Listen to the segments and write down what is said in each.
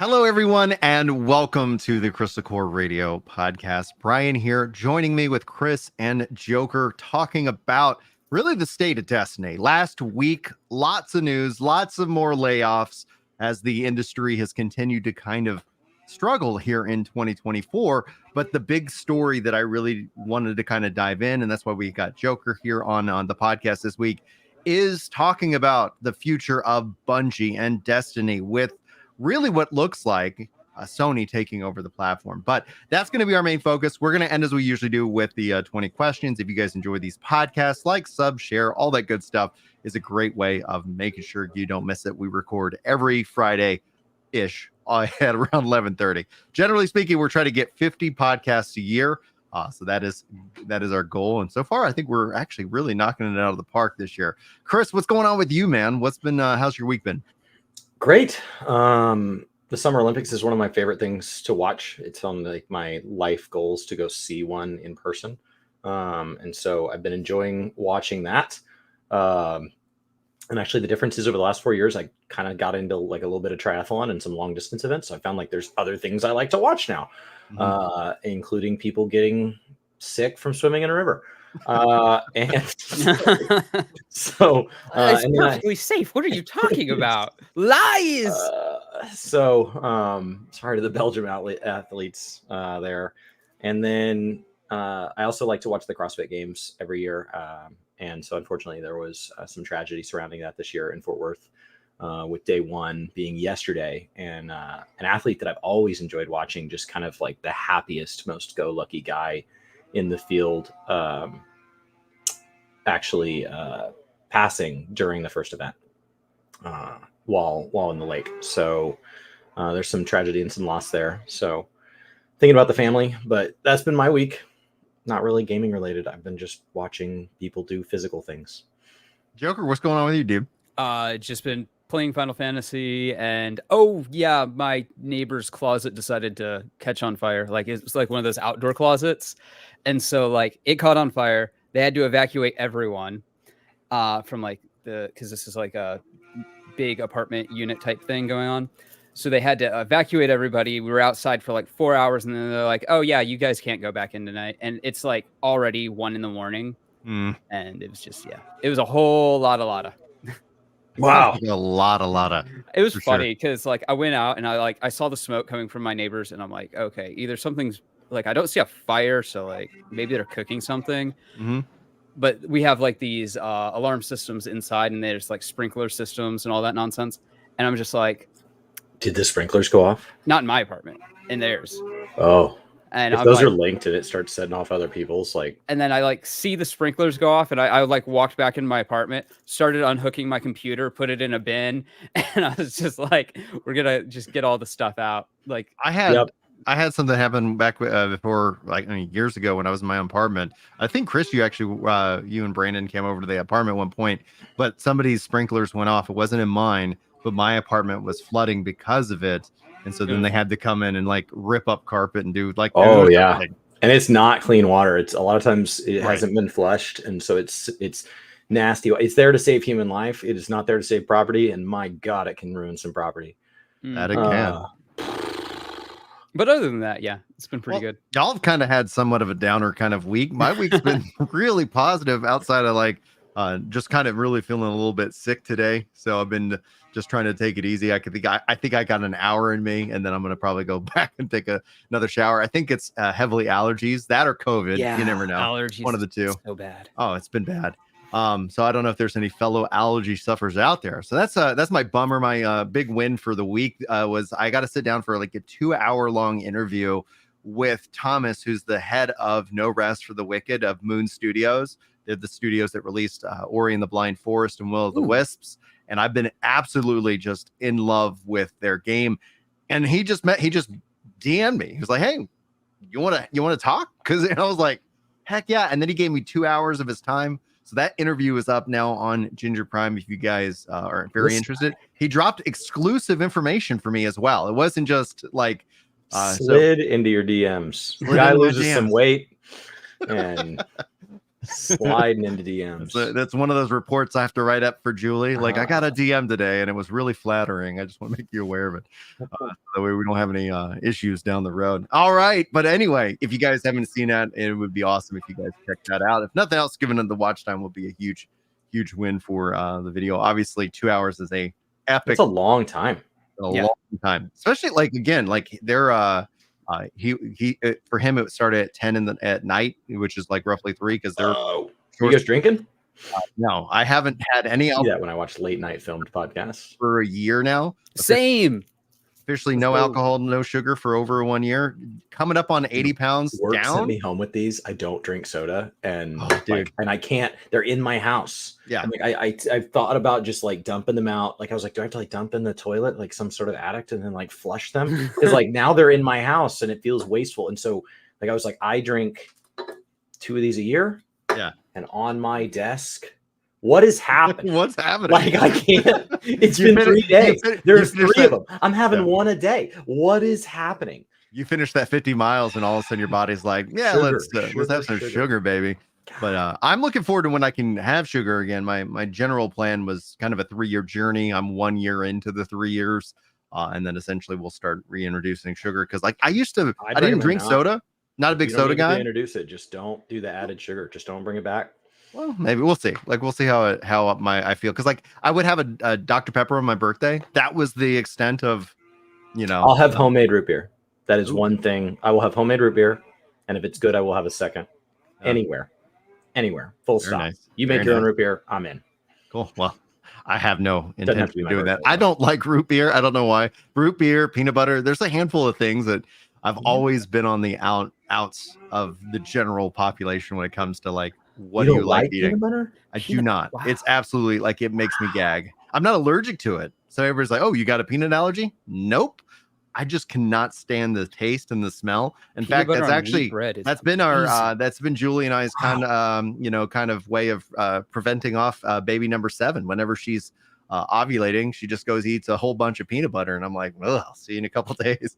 Hello, everyone, and welcome to the Crystal Core Radio podcast. Brian here, joining me with Chris and Joker, talking about really the state of Destiny. Last week, lots of news, lots of more layoffs as the industry has continued to kind of struggle here in 2024. But the big story that I really wanted to kind of dive in, and that's why we got Joker here on the podcast this week, is talking about the future of Bungie and Destiny with really what looks like Sony taking over the platform. But that's going to be our main focus. We're going to end as we usually do with the 20 questions. If you guys enjoy these podcasts, like, sub, share, all that good stuff is a great way of making sure you don't miss it. We record every Friday-ish at around 11:30. Generally speaking, we're trying to get 50 podcasts a year. So that is our goal. And so far, I think we're actually really knocking it out of the park this year. Chris, what's going on with you, man? What's been, how's your week been? Great. The Summer Olympics is one of my favorite things to watch. It's on like my life goals to go see one in person. And so I've been enjoying watching that. And actually the difference is over the last 4 years, I kind of got into like a little bit of triathlon and some long distance events. So I found like there's other things I like to watch now, including people getting sick from swimming in a river. And so it's perfectly safe. What are you talking about? Lies. Sorry to the Belgium athletes there. And then I also like to watch the CrossFit Games every year. And so unfortunately there was some tragedy surrounding that this year in Fort Worth, with day one being yesterday. And an athlete that I've always enjoyed watching, just kind of like the happiest, most go-lucky guy in the field, actually passing during the first event while in the lake. So there's some tragedy and some loss there. So thinking about the family, but that's been my week. Not really gaming related. I've been just watching people do physical things. Joker, what's going on with you, dude? Just been playing Final Fantasy, and oh yeah, my neighbor's closet decided to catch on fire. Like it's like one of those outdoor closets, and so like it caught on fire. They had to evacuate everyone from like because this is like a big apartment unit type thing going on. So they had to evacuate everybody. We were outside for like 4 hours, and then they're like, "Oh yeah, you guys can't go back in tonight." And it's like already 1 a.m. And it was just it was a whole lot of. Wow, a lot of. It was funny because like I went out and I saw the smoke coming from my neighbors, and I'm like, okay, either something's like I don't see a fire, so like maybe they're cooking something. But we have like these alarm systems inside, and there's like sprinkler systems and all that nonsense. And I'm just like, did the sprinklers go off? Not in my apartment, in theirs. Oh, and if those are linked and it starts setting off other people's, like. And then I like see the sprinklers go off, and I like walked back in my apartment, started unhooking my computer, put it in a bin, and I was just like, we're gonna just get all the stuff out. Like I had something happen back before, like years ago when I was in my apartment. I think Chris, you actually, you and Brandon came over to the apartment at one point, but somebody's sprinklers went off. It wasn't in mine, but my apartment was flooding because of it. And so then they had to come in and like rip up carpet and do like, oh yeah. And it's not clean water. It's a lot of times it hasn't been flushed. And so it's nasty. It's there to save human life. It is not there to save property. And my God, it can ruin some property. That it can. But other than that, yeah, it's been pretty good. Y'all have kind of had somewhat of a downer kind of week. My week's been really positive outside of like just kind of really feeling a little bit sick today. So I've been just trying to take it easy. I think I got an hour in me, and then I'm going to probably go back and take another shower. I think it's heavily allergies, that or COVID. Yeah, you never know. Allergies, one of the two. So bad. Oh, it's been bad. So I don't know if there's any fellow allergy sufferers out there. So that's my bummer. My big win for the week was I got to sit down for like a 2-hour long interview with Thomas, who's the head of No Rest for the Wicked of Moon Studios. They're the studios that released Ori and the Blind Forest and Will of the Wisps. And I've been absolutely just in love with their game. And he just DM'd me. He was like, "Hey, you want to talk?" Because I was like, "Heck yeah!" And then he gave me 2 hours of his time. So that interview is up now on Ginger Prime. If you guys are very interested, he dropped exclusive information for me as well. It wasn't just like slid into your DMs. Guy loses some weight, and Sliding into DMs. That's one of those reports I have to write up for Julie. Like, I got a DM today, and it was really flattering. I just want to make you aware of it. So that way we don't have any issues down the road. All right. But anyway, if you guys haven't seen that, it would be awesome if you guys check that out. If nothing else, giving it the watch time will be a huge win for the video. Obviously, 2 hours is a epic. It's a long time. Long time. Especially, like, again, like they're for him, it started at 10 at night, which is like roughly 3 because they're. You guys drinking? No, I haven't had any alcohol. That when I watch late night filmed podcasts for a year now. Same. Officially, no alcohol, no sugar for over 1 year. Coming up on 80 pounds Work down. Sent me home with these. I don't drink soda, and dude, and I can't. They're in my house. Yeah, I've thought about just like dumping them out. Like I was like, do I have to like dump in the toilet like some sort of addict and then like flush them? Because like now they're in my house and it feels wasteful. And so like I was like, I drink 2 of these a year. Yeah, and on my desk. What is happening? What's happening? Like I can't. It's been 3 days. There's 3 of them. I'm having one a day. What is happening? You finish that 50 miles, and all of a sudden your body's like, "Yeah, let's have some sugar, baby." But I'm looking forward to when I can have sugar again. My general plan was kind of a 3-year journey. I'm 1 year into the 3 years, and then essentially we'll start reintroducing sugar because, like, I didn't drink soda. Not a big soda guy. Introduce it. Just don't do the added sugar. Just don't bring it back. Well, maybe we'll see. Like, we'll see how I feel. Because, like, I would have a Dr. Pepper on my birthday. That was the extent of, I'll have homemade root beer. That is one thing. I will have homemade root beer. And if it's good, I will have a second. Anywhere. Full stop. Nice. You make your own root beer. I'm in. Cool. Well, I have no intention of doing that. I don't like root beer. I don't know why. Root beer, peanut butter. There's a handful of things that I've always been on the outs of the general population when it comes to, like, what do you like eating? I do not. Wow. It's absolutely like it makes me gag. I'm not allergic to it. So everybody's like, "Oh, you got a peanut allergy?" Nope. I just cannot stand the taste and the smell. In fact, that's actually that's been Julie and I's kind of way of preventing off baby number 7. Whenever she's ovulating, she just goes eats a whole bunch of peanut butter, and I'm like, "Well, I'll see you in a couple days."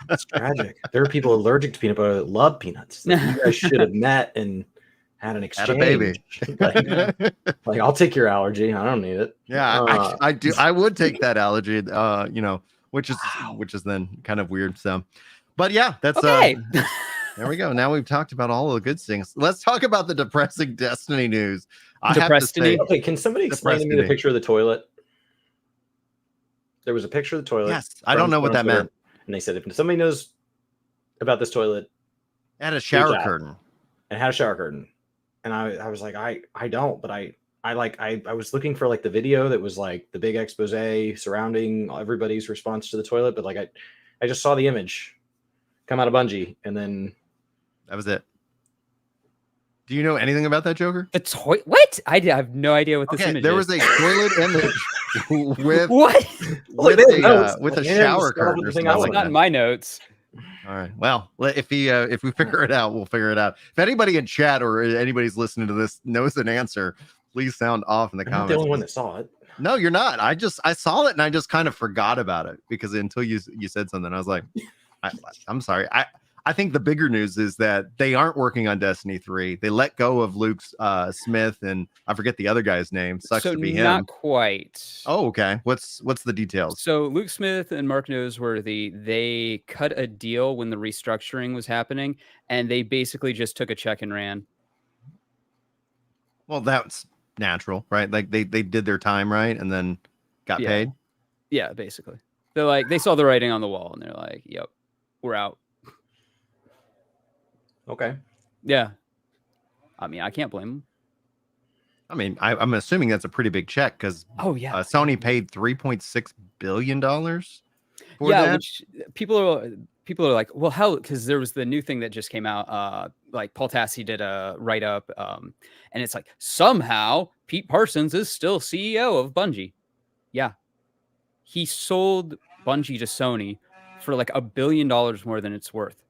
That's tragic. There are people allergic to peanut butter that love peanuts. Like, you guys should have met and had an exchange. Had a baby. like I'll take your allergy. I don't need it. Yeah, I do. I would take that allergy. Which is then kind of weird. So, but yeah, that's okay. There we go. Now we've talked about all the good things. Let's talk about the depressing Destiny news. Okay, can somebody explain to me the picture of the toilet? There was a picture of the toilet. Yes, I don't know what that meant. And they said if somebody knows about this toilet, it had a shower curtain. It had a shower curtain. And I was like, I don't, but I was looking for like the video that was like the big expose surrounding everybody's response to the toilet, but like I just saw the image come out of Bungie, and then that was it. Do you know anything about that, Joker? The toilet? What? I have no idea what this image there is. Was a toilet image with what? with a shower curtain. It's not in my notes. All right. Well, if we figure it out, we'll figure it out. If anybody in chat or anybody's listening to this knows an answer, please sound off in the comments. I'm the only one that saw it. No, you're not. I saw it and I just kind of forgot about it because until you said something, I was like, I'm sorry. I think the bigger news is that they aren't working on Destiny 3. They let go of Luke Smith, and I forget the other guy's name. Sucks to be him. Not quite. Oh, okay. What's the details? So Luke Smith and Mark Nosworthy, they cut a deal when the restructuring was happening, and they basically just took a check and ran. Well, that's natural, right? Like they did their time, right, and then got paid. Yeah, basically. They're like, they saw the writing on the wall, and they're like, "Yep, we're out." Okay. Yeah. I mean, I can't blame them. I mean, I'm assuming that's a pretty big check because Sony paid $3.6 billion for that. Which people are like, well, how? Because there was the new thing that just came out. Like Paul Tassi did a write up, and it's like somehow Pete Parsons is still CEO of Bungie. Yeah, he sold Bungie to Sony for like $1 billion more than it's worth.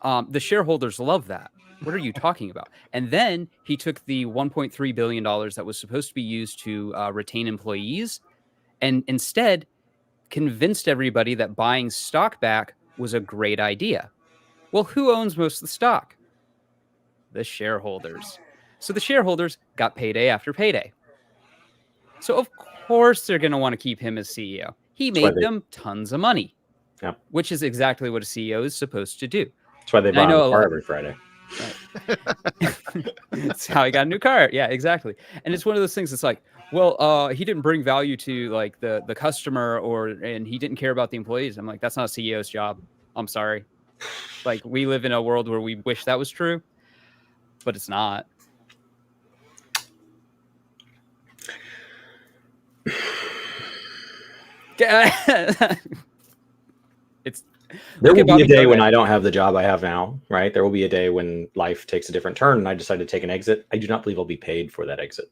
The shareholders love that. What are you talking about? And then he took the $1.3 billion that was supposed to be used to retain employees and instead convinced everybody that buying stock back was a great idea. Well, who owns most of the stock? The shareholders. So the shareholders got payday after payday. So of course they're going to want to keep him as CEO. He made them tons of money, which is exactly what a CEO is supposed to do. That's why they buy a car every Friday. Right. That's how he got a new car. Yeah, exactly. And it's one of those things that's like, well, he didn't bring value to like the customer and he didn't care about the employees. I'm like, that's not a CEO's job. I'm sorry. Like, we live in a world where we wish that was true, but it's not. There will be a day when I don't have the job I have now, right? There will be a day when life takes a different turn and I decide to take an exit. I do not believe I'll be paid for that exit.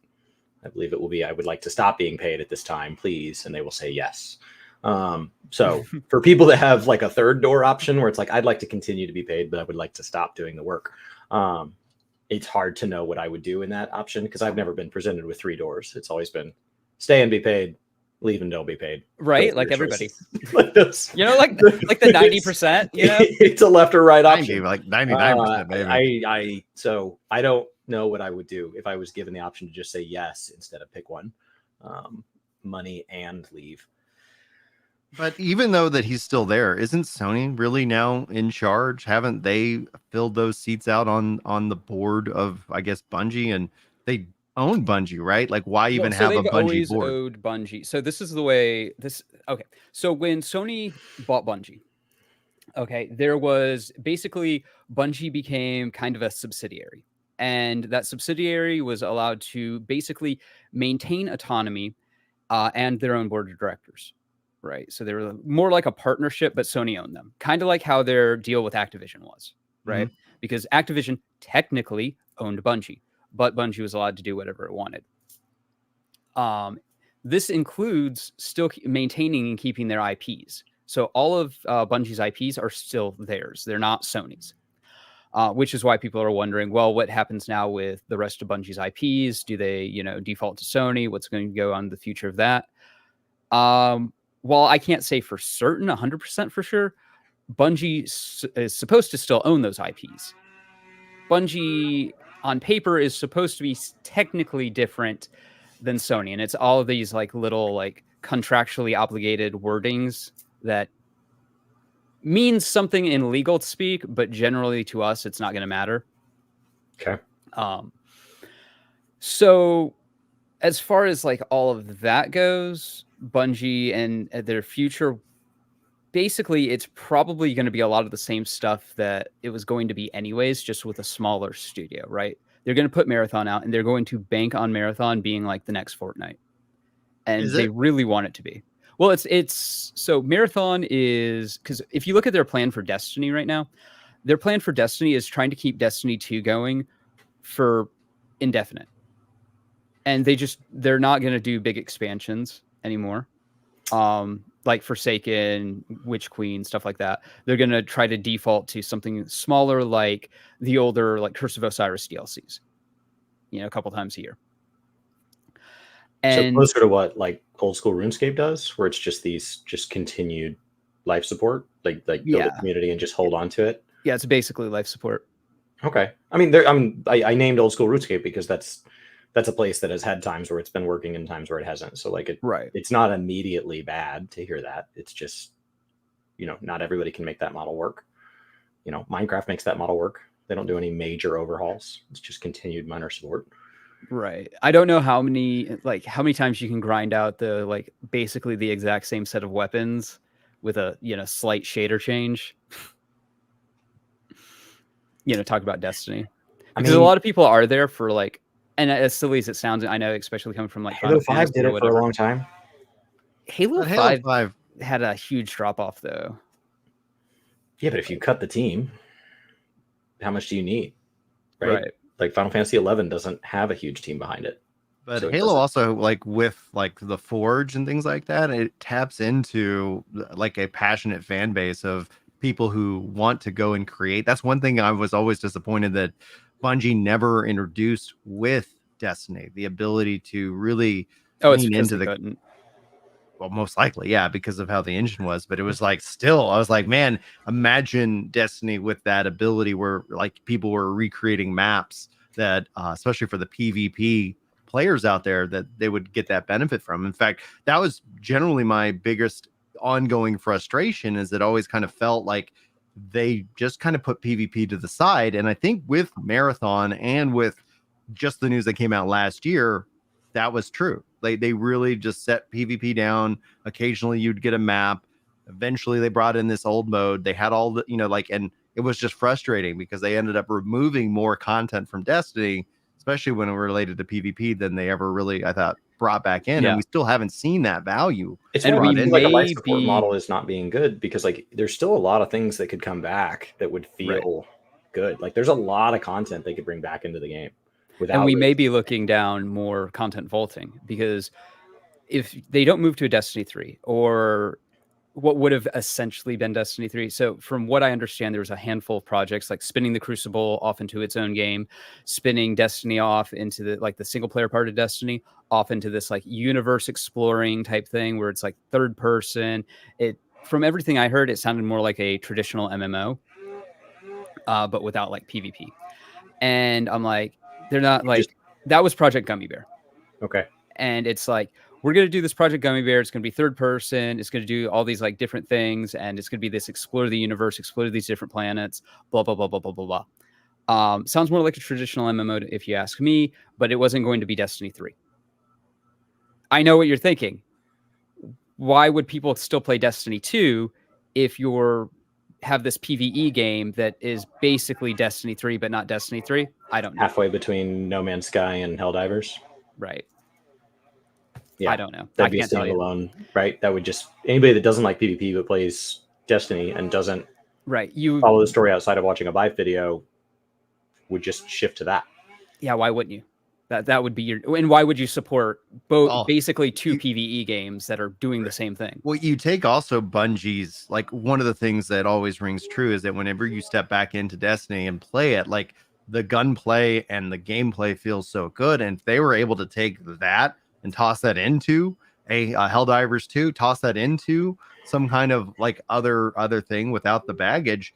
I believe it will be, I would like to stop being paid at this time, please. And they will say yes. So for people that have like a third door option where it's like, I'd like to continue to be paid, but I would like to stop doing the work. It's hard to know what I would do in that option because I've never been presented with 3 doors. It's always been stay and be paid, leave and don't be paid. Right. Like everybody. Like this, you know, like the 90%, you know, it's a left or right option. Like 99%, maybe. So I don't know what I would do if I was given the option to just say yes instead of pick one, money and leave. But even though that he's still there, isn't Sony really now in charge? Haven't they filled those seats out on the board of, I guess, Bungie, and they own Bungie, right? Like, why even have a Bungie board? Owed Bungie. So this is the way this. Okay, so when Sony bought Bungie, okay, there was basically Bungie became kind of a subsidiary, and that subsidiary was allowed to basically maintain autonomy and their own board of directors. Right. So they were more like a partnership, but Sony owned them, kind of like how their deal with Activision was. Right. Mm-hmm. Because Activision technically owned Bungie, but Bungie was allowed to do whatever it wanted. This includes still maintaining and keeping their IPs. So all of Bungie's IPs are still theirs. They're not Sony's, which is why people are wondering, well, what happens now with the rest of Bungie's IPs? Do they, default to Sony? What's going to go on the future of that? While I can't say for certain, 100% for sure, Bungie is supposed to still own those IPs. Bungie, on paper, is supposed to be technically different than Sony. And it's all of these like little like contractually obligated wordings that means something in legal speak, but generally to us, it's not going to matter. Okay. So as far as like all of that goes, Bungie and their future, basically it's probably going to be a lot of the same stuff that it was going to be anyways, just with a smaller studio, right? They're going to put Marathon out and they're going to bank on Marathon being like the next Fortnite. And they really want it to be. Well, it's so Marathon is, because if you look at their plan for Destiny right now, their plan for Destiny is trying to keep Destiny 2 going for indefinite. And they're not going to do big expansions anymore. Like Forsaken, Witch Queen, stuff like that. They're going to try to default to something smaller, like the older, like Curse of Osiris DLCs, a couple times a year. And so closer to what like old school RuneScape does, where it's just continued life support, like build a community and just hold on to it. Yeah, it's basically life support. Okay. I mean, I named old school RuneScape because that's a place that has had times where it's been working and times where it hasn't. So like it's not immediately bad to hear that. It's just, not everybody can make that model work. Minecraft makes that model work. They don't do any major overhauls. It's just continued minor support. Right. I don't know how many times you can grind out basically the exact same set of weapons with a, slight shader change. Talk about Destiny. Because a lot of people are there for and as silly as it sounds, I know, especially coming from Halo 5 did it for a long time. Halo 5 had a huge drop off though. Yeah, but if you cut the team, how much do you need? Right. Like Final Fantasy 11 doesn't have a huge team behind it. But so Halo also, with the Forge and things like that, it taps into a passionate fan base of people who want to go and create. That's one thing I was always disappointed that Bungie never introduced with Destiny, the ability to really lean into the. well, most likely, yeah, because of how the engine was. But it was like still, I was like, man, imagine Destiny with that ability where like people were recreating maps that, especially for the PvP players out there, that they would get that benefit from. In fact, that was generally my biggest ongoing frustration, is it always kind of felt like they just kind of put PvP to the side. And I think with Marathon and with just the news that came out last year, that was true. They really just set PvP down. Occasionally you'd get a map. Eventually they brought in this old mode. They had all the, and it was just frustrating because they ended up removing more content from Destiny, especially when it related to PvP, than they ever really, I thought, brought back in. And we still haven't seen that value. It's why we feel like a life support model is not being good, because like there's still a lot of things that could come back that would feel good. Like there's a lot of content they could bring back into the game. And we may be looking down more content vaulting, because if they don't move to a Destiny 3 or what would have essentially been Destiny 3. So from what I understand, there was a handful of projects like spinning the Crucible off into its own game, spinning Destiny off into the single player part of Destiny off into this like universe exploring type thing where it's like third person. From everything I heard, it sounded more like a traditional MMO, but without like PvP. And I'm like, they're not like, that was Project Gummy Bear. Okay. And it's like, we're going to do this Project Gummy Bear. It's going to be third person. It's going to do all these like different things. And it's going to be this explore the universe, explore these different planets, blah, blah, blah, blah, blah, blah, blah. Sounds more like a traditional MMO if you ask me, but it wasn't going to be Destiny 3. I know what you're thinking. Why would people still play Destiny 2 if have this PvE game that is basically Destiny 3, but not Destiny 3? I don't know. Halfway between No Man's Sky and Helldivers. Right. Yeah, I don't know. That'd be a standalone, right? That would just, anybody that doesn't like PvP but plays Destiny and doesn't follow the story outside of watching a Vive video would just shift to that. Yeah, why wouldn't you? That would be and why would you support basically two PvE games that are doing the same thing? Well, you take also Bungie's, like one of the things that always rings true is that whenever you step back into Destiny and play it, like the gunplay and the gameplay feels so good. And if they were able to take that and toss that into a Helldivers 2, toss that into some kind of like other thing without the baggage,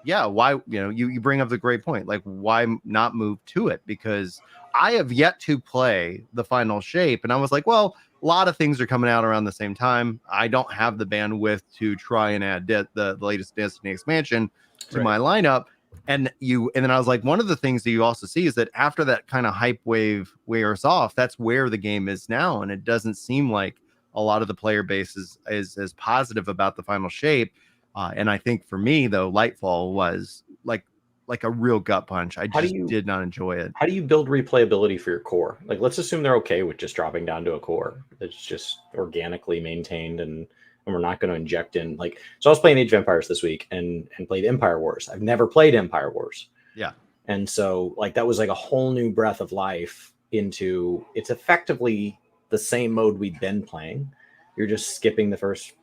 yeah, why, you bring up the great point. Like, why not move to it? Because I have yet to play the final shape, and I was like, well, a lot of things are coming out around the same time. I don't have the bandwidth to try and add the latest Destiny expansion to my lineup. And then I was like, one of the things that you also see is that after that kind of hype wave wears off, that's where the game is now. And it doesn't seem like a lot of the player base is as positive about the final shape. And I think for me, though, Lightfall was like a real gut punch. I just did not enjoy it. How do you build replayability for your core? Like, let's assume they're okay with just dropping down to a core that's just organically maintained, and we're not going to inject in like. So I was playing Age of Empires this week and played Empire Wars. I've never played Empire Wars. Yeah. And so like that was like a whole new breath of life into. It's effectively the same mode we'd been playing. You're just skipping the first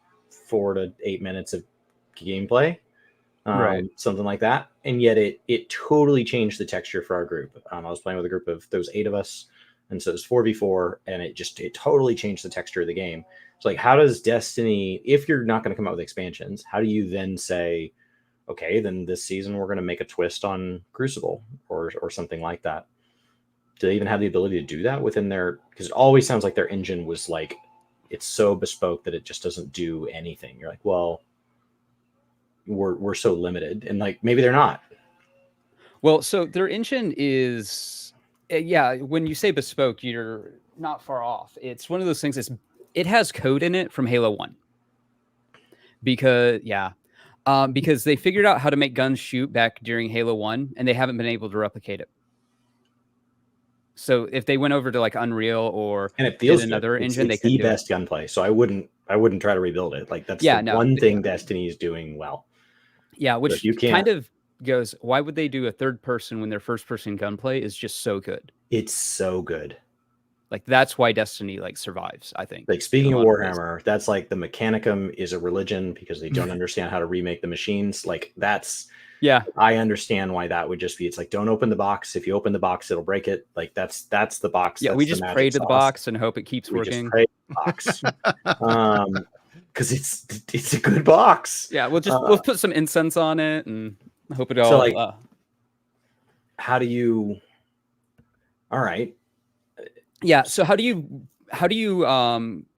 4 to 8 minutes of gameplay. Something like that, and yet it totally changed the texture for our group. I was playing with a group of those 8 of us, and so it was 4v4, and it totally changed the texture of the game. So like, how does Destiny, if you're not going to come out with expansions, how do you then say, okay, then this season we're going to make a twist on Crucible or something like that? Do they even have the ability to do that within their? Because it always sounds like their engine was like, it's so bespoke that it just doesn't do anything. You're like, well, we're so limited, and like maybe they're not. Well, so their engine is, when you say bespoke, you're not far off. It's one of those things. It has code in it from Halo 1 because they figured out how to make guns shoot back during Halo 1, and they haven't been able to replicate it. So if they went over to like Unreal or it feels another engine, it's the best gunplay. So I wouldn't try to rebuild it. Like that's one thing Destiny is doing well. Yeah, which kind of goes, why would they do a third person when their first person gunplay is just so good? It's so good. Like that's why Destiny like survives, I think. Like speaking of Warhammer, that's like the Mechanicum is a religion because they don't understand how to remake the machines. Like that's I understand why that would just be. It's like, don't open the box. If you open the box, it'll break it. Like that's the box. Yeah, that's we just pray to the box and hope it keeps working. box. Because it's a good box. Yeah, we'll put some incense on it and hope it all. So, like, how do you? All right. Yeah. So how do you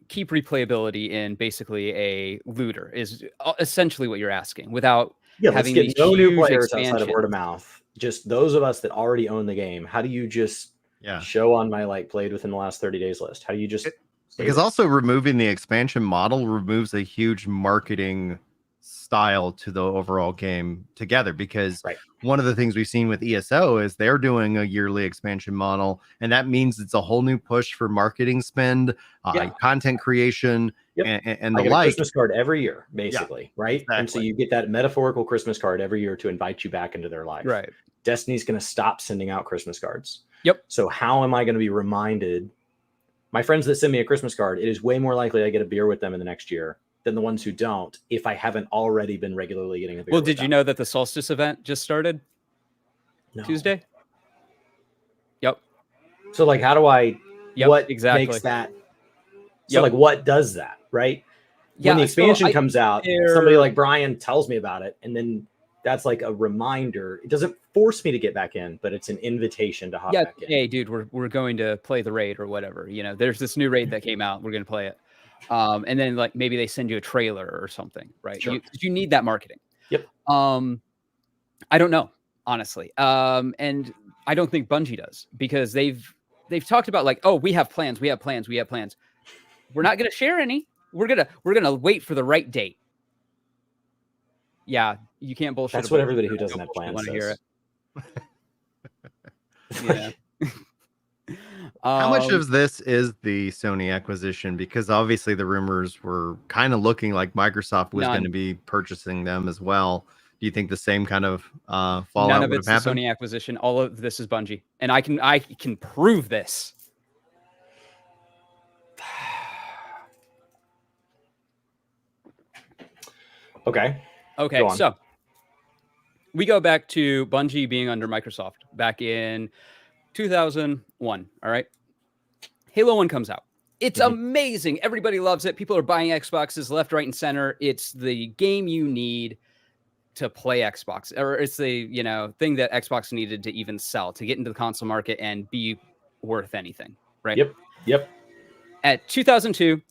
keep replayability in basically a looter? Is essentially what you're asking without let's having get these no new huge players outside of expansions. word of mouth. Just those of us that already own the game. How do you just show on my like played within the last 30 days list? How do you just because also removing the expansion model removes a huge marketing style to the overall game together, because one of the things we've seen with ESO is they're doing a yearly expansion model, and that means it's a whole new push for marketing spend, content creation, and the I get like. a Christmas card every year, basically, right? Exactly. And so you get that metaphorical Christmas card every year to invite you back into their life. Right. Destiny's going to stop sending out Christmas cards. Yep. So how am I going to be reminded? My friends that send me a Christmas card, it is way more likely I get a beer with them in the next year than the ones who don't, if I haven't already been regularly getting a beer. Well, did you know that the Solstice event just started Tuesday? Yep. So like, how do I, what makes that? So like, what does that, right? When the expansion comes out, somebody like Brian tells me about it, and then that's like a reminder. It doesn't force me to get back in, but it's an invitation to hop back in. Hey, dude, we're going to play the raid or whatever. You know, there's this new raid that came out. We're going to play it. And then like maybe they send you a trailer or something, right? Sure. You need that marketing. Yep. I don't know, honestly. And I don't think Bungie does, because they've talked about like, oh, we have plans. We're not going to share any. We're gonna wait for the right date. Yeah, you can't bullshit. That's what everybody who doesn't have plans says. Hear it. Yeah. How much of this is the Sony acquisition? Because obviously the rumors were kind of looking like Microsoft was going to be purchasing them as well. Do you think the same kind of fallout would have happened? None of it's the Sony acquisition. All of this is Bungie, and I can prove this. Okay. So we go back to Bungie being under Microsoft back in 2001. All right. Halo 1 comes out. It's amazing. Everybody loves it. People are buying Xboxes left, right, and center. It's the game you need to play Xbox, or it's the, thing that Xbox needed to even sell, to get into the console market and be worth anything. Right. Yep. At 2002,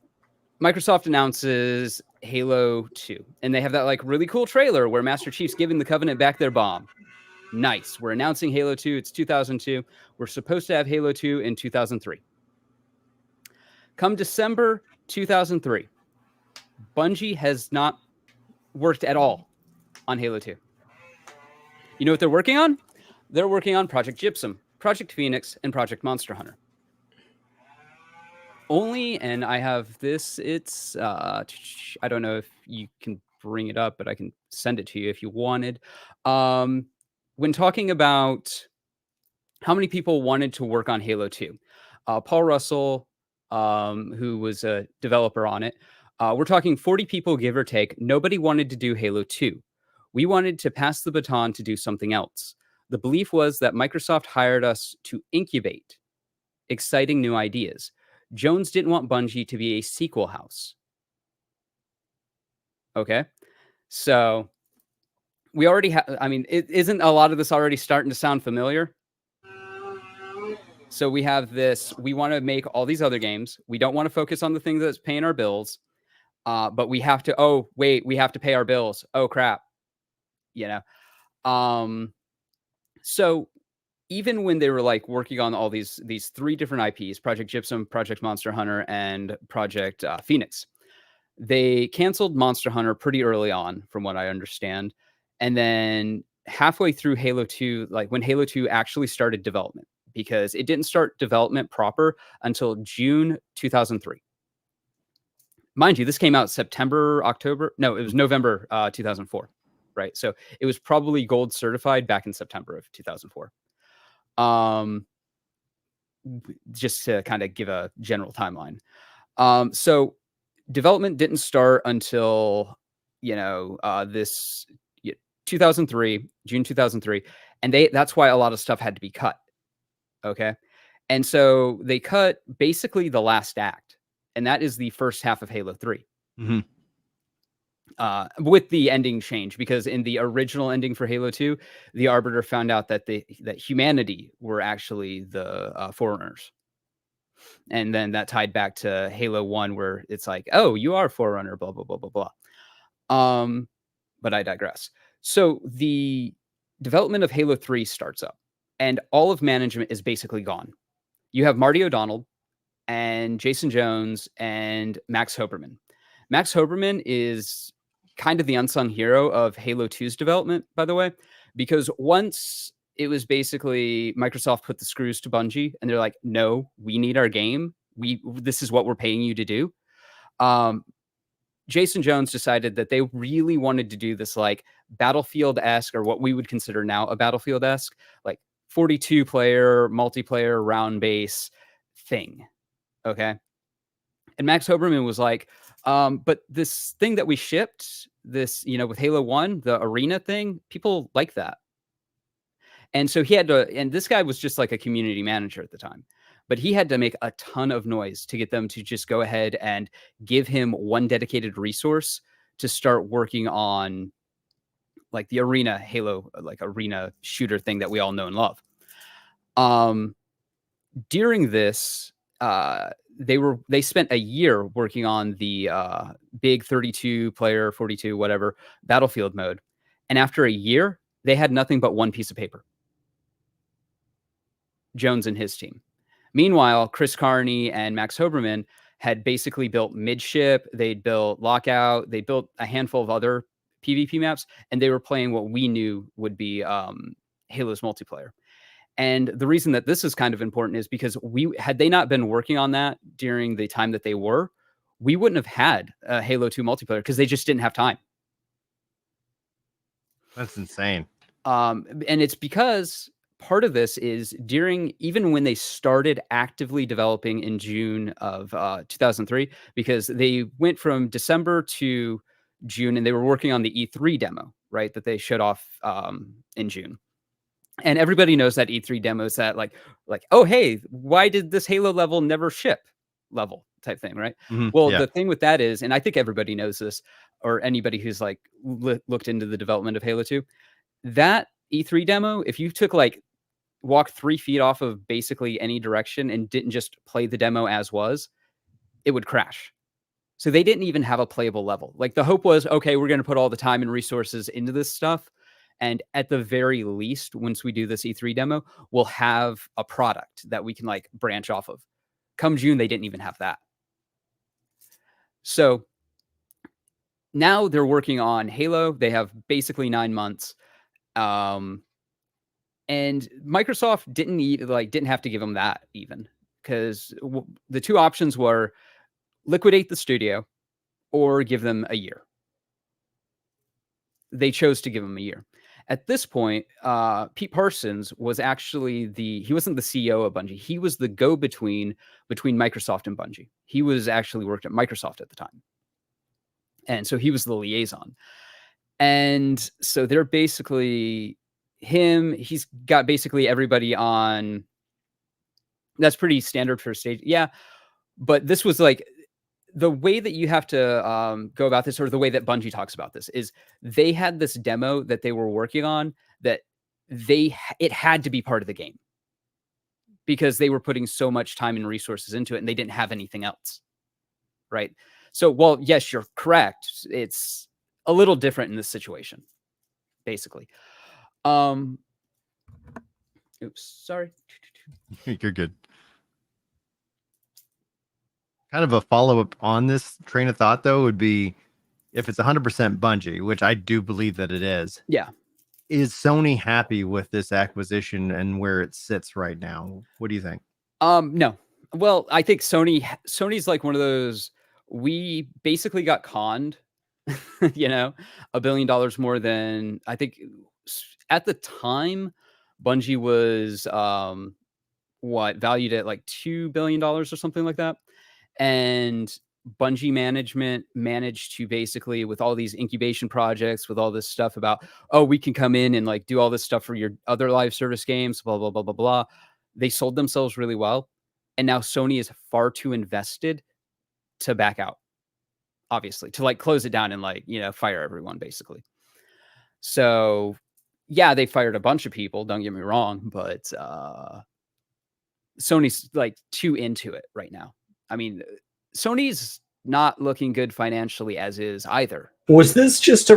Microsoft announces Halo 2, and they have that like really cool trailer where Master Chief's giving the Covenant back their bomb. Nice. We're announcing Halo 2. It's 2002. We're supposed to have Halo 2 in 2003. Come December 2003, Bungie has not worked at all on Halo 2. You know what they're working on? They're working on Project Gypsum, Project Phoenix, and Project Monster Hunter. And I have this, it's, I don't know if you can bring it up, but I can send it to you if you wanted. When talking about how many people wanted to work on Halo 2, Paul Russell, who was a developer on it, we're talking 40 people, give or take. Nobody wanted to do Halo 2. We wanted to pass the baton to do something else. The belief was that Microsoft hired us to incubate exciting new ideas. Jones didn't want Bungie to be a sequel house. Okay. So we already have, isn't a lot of this already starting to sound familiar? So we have this, we want to make all these other games. We don't want to focus on the thing that's paying our bills. But we have to, we have to pay our bills. Oh crap. So even when they were like working on all these three different IPs, Project Gypsum, Project Monster Hunter, and Project Phoenix, they canceled Monster Hunter pretty early on, from what I understand. And then halfway through Halo 2, like when Halo 2 actually started development, because it didn't start development proper until June 2003. Mind you, this came out it was November 2004, right? So it was probably gold certified back in September of 2004. Just to kind of give a general timeline. So development didn't start until, this 2003, June 2003. And that's why a lot of stuff had to be cut. Okay. And so they cut basically the last act. and that is the first half of Halo 3. Mhm. With the ending change, because in the original ending for Halo 2, the Arbiter found out that that humanity were actually the Forerunners. And then that tied back to Halo 1, where it's like, oh, you are Forerunner, blah, blah, blah, blah, blah. But I digress. So the development of Halo 3 starts up, and all of management is basically gone. You have Marty O'Donnell and Jason Jones and Max Hoberman. Max Hoberman is kind of the unsung hero of Halo 2's development, by the way, because once it was basically Microsoft put the screws to Bungie and they're like, no, we need our game. This is what we're paying you to do. Jason Jones decided that they really wanted to do this like Battlefield-esque, or what we would consider now a Battlefield-esque, like 42 player multiplayer round base thing. Okay. And Max Hoberman was like, but this thing that we shipped, this, with Halo 1, the arena thing, people like that. And so he had to, and this guy was just like a community manager at the time, but he had to make a ton of noise to get them to just go ahead and give him one dedicated resource to start working on like the arena Halo, like arena shooter thing that we all know and love. During this, they spent a year working on the big 32 player, 42, whatever Battlefield mode. And after a year, they had nothing but one piece of paper. Jones and his team. Meanwhile, Chris Carney and Max Hoberman had basically built Midship, they'd built Lockout, they built a handful of other PvP maps, and they were playing what we knew would be Halo's multiplayer. And the reason that this is kind of important is because had they not been working on that during the time that they were, we wouldn't have had a Halo 2 multiplayer because they just didn't have time. That's insane. And it's because part of this is even when they started actively developing in June of 2003, because they went from December to June and they were working on the E3 demo, right? That they showed off in June. And everybody knows that E3 demo is that like, oh, hey, why did this Halo level never ship level type thing, right? Mhm. Well, Yeah. the thing with that is, and I think everybody knows this, or anybody who's like looked into the development of Halo 2, that E3 demo, if you took walk 3 feet off of basically any direction and didn't just play the demo as was, it would crash. So they didn't even have a playable level. Like the hope was, okay, we're going to put all the time and resources into this stuff. And at the very least, once we do this E3 demo, we'll have a product that we can branch off of. Come June, they didn't even have that. So now they're working on Halo. They have basically 9 months. And Microsoft didn't have to give them that even, because the two options were liquidate the studio or give them a year. They chose to give them a year. At this point, Pete Parsons was actually he wasn't the CEO of Bungie. He was the go-between between Microsoft and Bungie. He was actually worked at Microsoft at the time. And so he was the liaison. And so they're basically he's got basically everybody on. That's pretty standard for a stage. Yeah. But this was the way that you have to go about this, or the way that Bungie talks about this, is they had this demo that they were working on that it had to be part of the game because they were putting so much time and resources into it and they didn't have anything else. Right. So, well, yes, you're correct. It's a little different in this situation, basically. Oops, sorry. You're good. Kind of a follow-up on this train of thought, though, would be if it's 100% Bungie, which I do believe that it is. Yeah. Is Sony happy with this acquisition and where it sits right now? What do you think? No. Well, I think Sony's like one of those, we basically got conned, $1 billion more than I think at the time Bungie was valued at $2 billion or something like that. And Bungie management managed to basically, with all these incubation projects, with all this stuff about, oh, we can come in and do all this stuff for your other live service games, blah, blah, blah, blah, blah. They sold themselves really well. And now Sony is far too invested to back out, obviously, to like close it down and like, fire everyone basically. So yeah, they fired a bunch of people, don't get me wrong, but Sony's like too into it right now. I mean, Sony's not looking good financially as is either. Was this just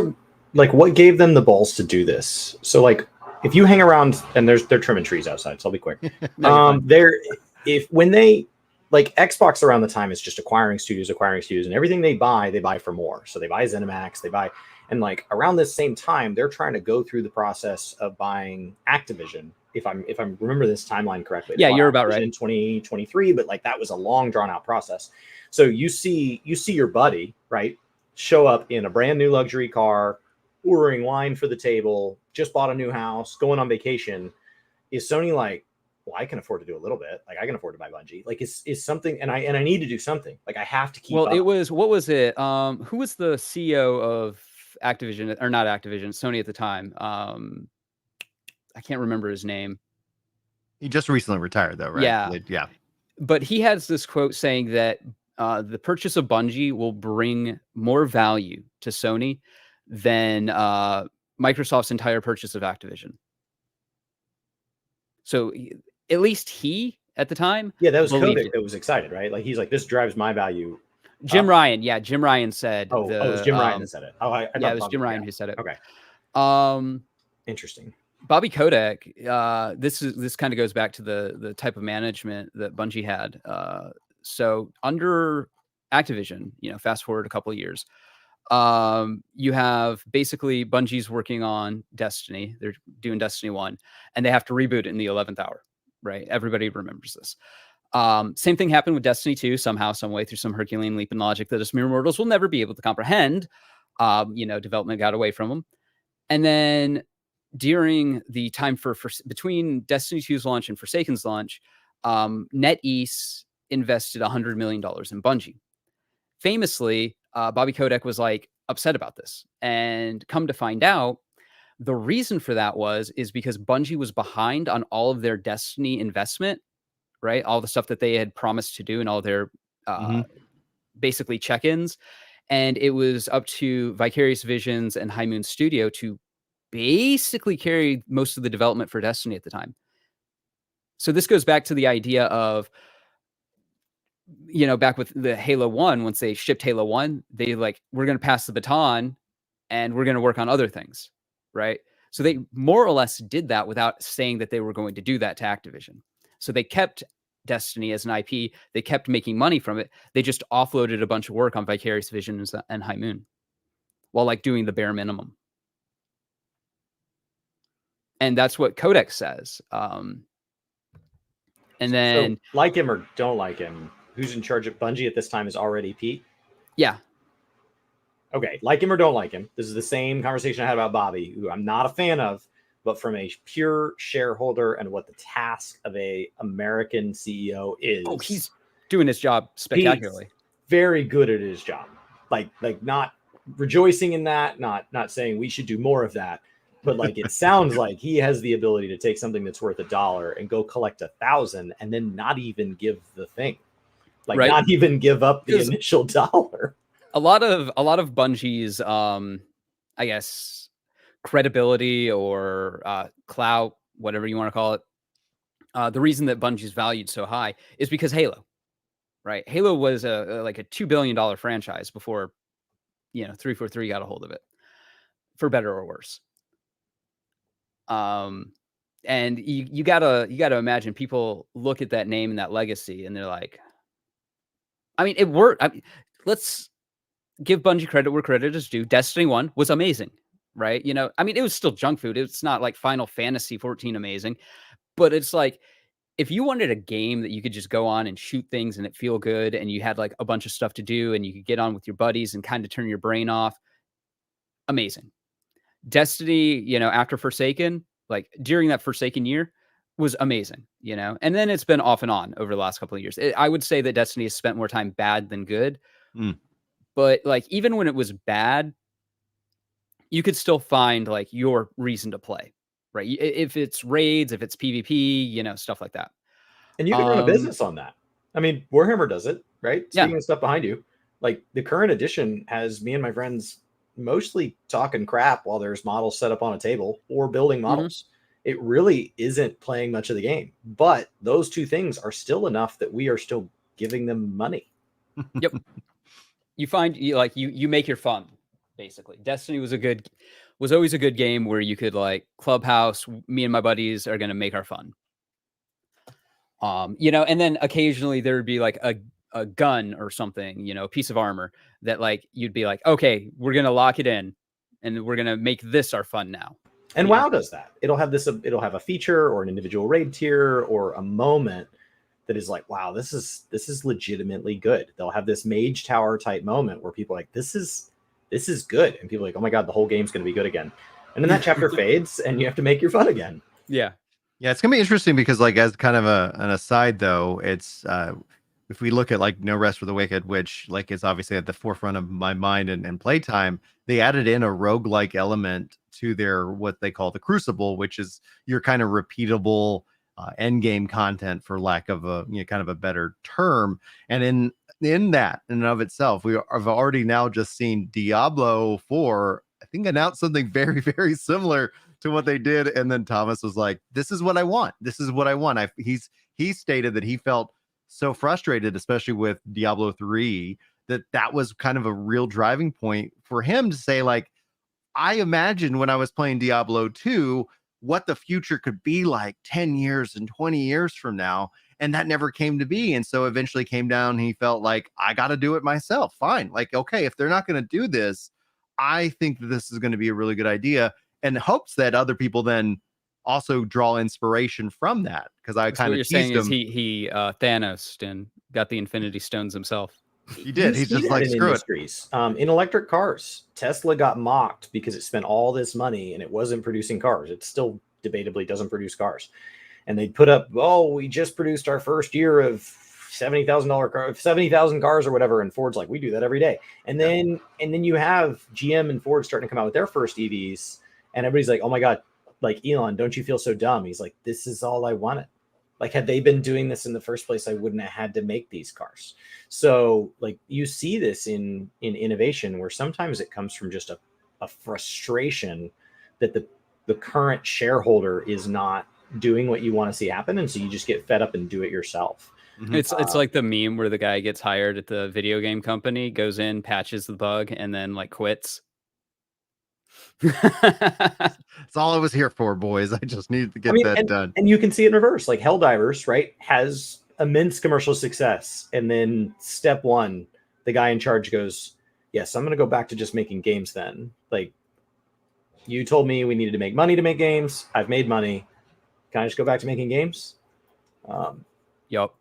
what gave them the balls to do this? So like, if you hang around and they're trimming trees outside, so I'll be quick. When they like Xbox around the time is just acquiring studios, and everything they buy for more. So they buy ZeniMax, and like around this same time, they're trying to go through the process of buying Activision. If I remember this timeline correctly. Yeah, you're about right. In 2023, but like that was a long drawn out process. So you see your buddy, right, show up in a brand new luxury car, ordering wine for the table, just bought a new house, going on vacation. Is Sony like, well, I can afford to do a little bit. Like I can afford to buy Bungie. Like is something, and I need to do something. Like I have to keep up. It was, what was it? Who was the CEO of Activision, or not Activision, Sony at the time? I can't remember his name. He just recently retired though, right? Yeah. But he has this quote saying that the purchase of Bungie will bring more value to Sony than Microsoft's entire purchase of Activision. So at least he, at the time, that was Kotick that was excited, right? Like he's like, this drives my value. Jim Ryan said. It was Jim Ryan that said it. Oh, it was Jim Ryan who said it. Okay. Interesting. Bobby Kotick. This kind of goes back to the type of management that Bungie had. So under Activision, fast forward a couple of years, you have basically Bungie's working on Destiny. They're doing Destiny 1, and they have to reboot it in the 11th hour, right? Everybody remembers this. Same thing happened with Destiny 2, somehow, some way, through some Herculean leap in logic that us mere mortals will never be able to comprehend. Development got away from them. And then during the time between Destiny 2's launch and Forsaken's launch, NetEase invested $100 million in Bungie. Famously, Bobby Kotick was like upset about this, and come to find out, the reason for that is because Bungie was behind on all of their Destiny investment, right? All the stuff that they had promised to do and all their basically check-ins, and it was up to Vicarious Visions and High Moon Studio to basically carry most of the development for Destiny at the time. So this goes back to the idea of, back with the Halo 1, once they shipped Halo 1, they we're going to pass the baton and we're going to work on other things, right? So they more or less did that without saying that they were going to do that to Activision. So they kept Destiny as an IP. They kept making money from it. They just offloaded a bunch of work on Vicarious Visions and High Moon while doing the bare minimum. And that's what Kotick says. And then, so, like him or don't like him, who's in charge of Bungie at this time is already Pete? Yeah. Okay, like him or don't like him. This is the same conversation I had about Bobby, who I'm not a fan of, but from a pure shareholder and what the task of a American CEO is. Oh, he's doing his job spectacularly. Very good at his job. Like not rejoicing in that, not saying we should do more of that. But it sounds like he has the ability to take something that's worth $1 and go collect 1,000 and then not even give the thing, right? Not even give up the initial $1. A lot of Bungie's, I guess, credibility or clout, whatever you want to call it. The reason that Bungie's valued so high is because Halo, right? Halo was a $2 billion franchise before, 343 got a hold of it, for better or worse. And you gotta imagine people look at that name and that legacy and they're like, I mean, it worked. Let's give Bungie credit where credit is due. Destiny 1 was amazing, right? It was still junk food. It's not like Final Fantasy 14 amazing, but it's if you wanted a game that you could just go on and shoot things and it feel good, and you had a bunch of stuff to do and you could get on with your buddies and kind of turn your brain off, amazing. Destiny, after Forsaken, during that Forsaken year, was amazing, and then it's been off and on over the last couple of years. I would say that Destiny has spent more time bad than good, but even when it was bad, you could still find your reason to play, right? If it's raids, if it's PvP, stuff like that. And you can run a business on that. I mean, Warhammer does it, right? Speaking of stuff behind you, Like the current edition has me and my friends mostly talking crap while there's models set up on a table or building models. It really isn't playing much of the game, but those two things are still enough that we are still giving them money. Yep. You find you make your fun, basically. Destiny was always a good game where you could like clubhouse, me and my buddies are gonna make our fun. And then occasionally there would be like a gun or something, a piece of armor that like you'd be like, okay, we're gonna lock it in and we're gonna make this our fun now. And WoW does that. It'll have a feature or an individual raid tier or a moment that is like, wow, this is legitimately good. They'll have this mage tower type moment where people are like, this is good. And people are like, oh my God, the whole game's going to be good again. And then that chapter fades and you have to make your fun again. Yeah. Yeah, it's gonna be interesting because, like, as kind of an aside, though, it's if we look at like No Rest for the Wicked, which like is obviously at the forefront of my mind and playtime, they added in a roguelike element to their what they call the Crucible, which is your kind of repeatable end game content, for lack of a kind of a better term. And in that in and of itself, we have already now just seen Diablo 4, I think, announce something very, very similar to what they did. And then Thomas was like, this is what I want. This is what I want. He stated that he felt so frustrated, especially with Diablo 3, that was kind of a real driving point for him to say, like, I imagined when I was playing Diablo 2 what the future could be like 10 years and 20 years from now. And that never came to be. And so eventually came down. He felt like, I got to do it myself. Fine. Like, okay, if they're not going to do this, I think that this is going to be a really good idea, and hopes that other people then also draw inspiration from that. Because I kind of you're saying is he Thanos and got the Infinity Stones himself. He did. He's just like, screw it. In electric cars, Tesla got mocked because it spent all this money and it wasn't producing cars. It still debatably doesn't produce cars. And they put up, we just produced our first year of $70,000 cars or whatever. And Ford's like, we do that every day. And then you have GM and Ford starting to come out with their first EVs. And everybody's like, oh my God, like, Elon, don't you feel so dumb? He's like, this is all I wanted. Like, had they been doing this in the first place, I wouldn't have had to make these cars. So like you see this in innovation where sometimes it comes from just a frustration that the current shareholder is not doing what you want to see happen. And so you just get fed up and do it yourself. Mm-hmm. It's like the meme where the guy gets hired at the video game company, goes in, patches the bug, and then like quits. That's all I was here for, boys. I just needed to get that done. And you can see it in reverse. Like Helldivers, right, has immense commercial success. And then step one, the guy in charge goes, yes, I'm going to go back to just making games then. Like, you told me we needed to make money to make games. I've made money. Can I just go back to making games? Yep.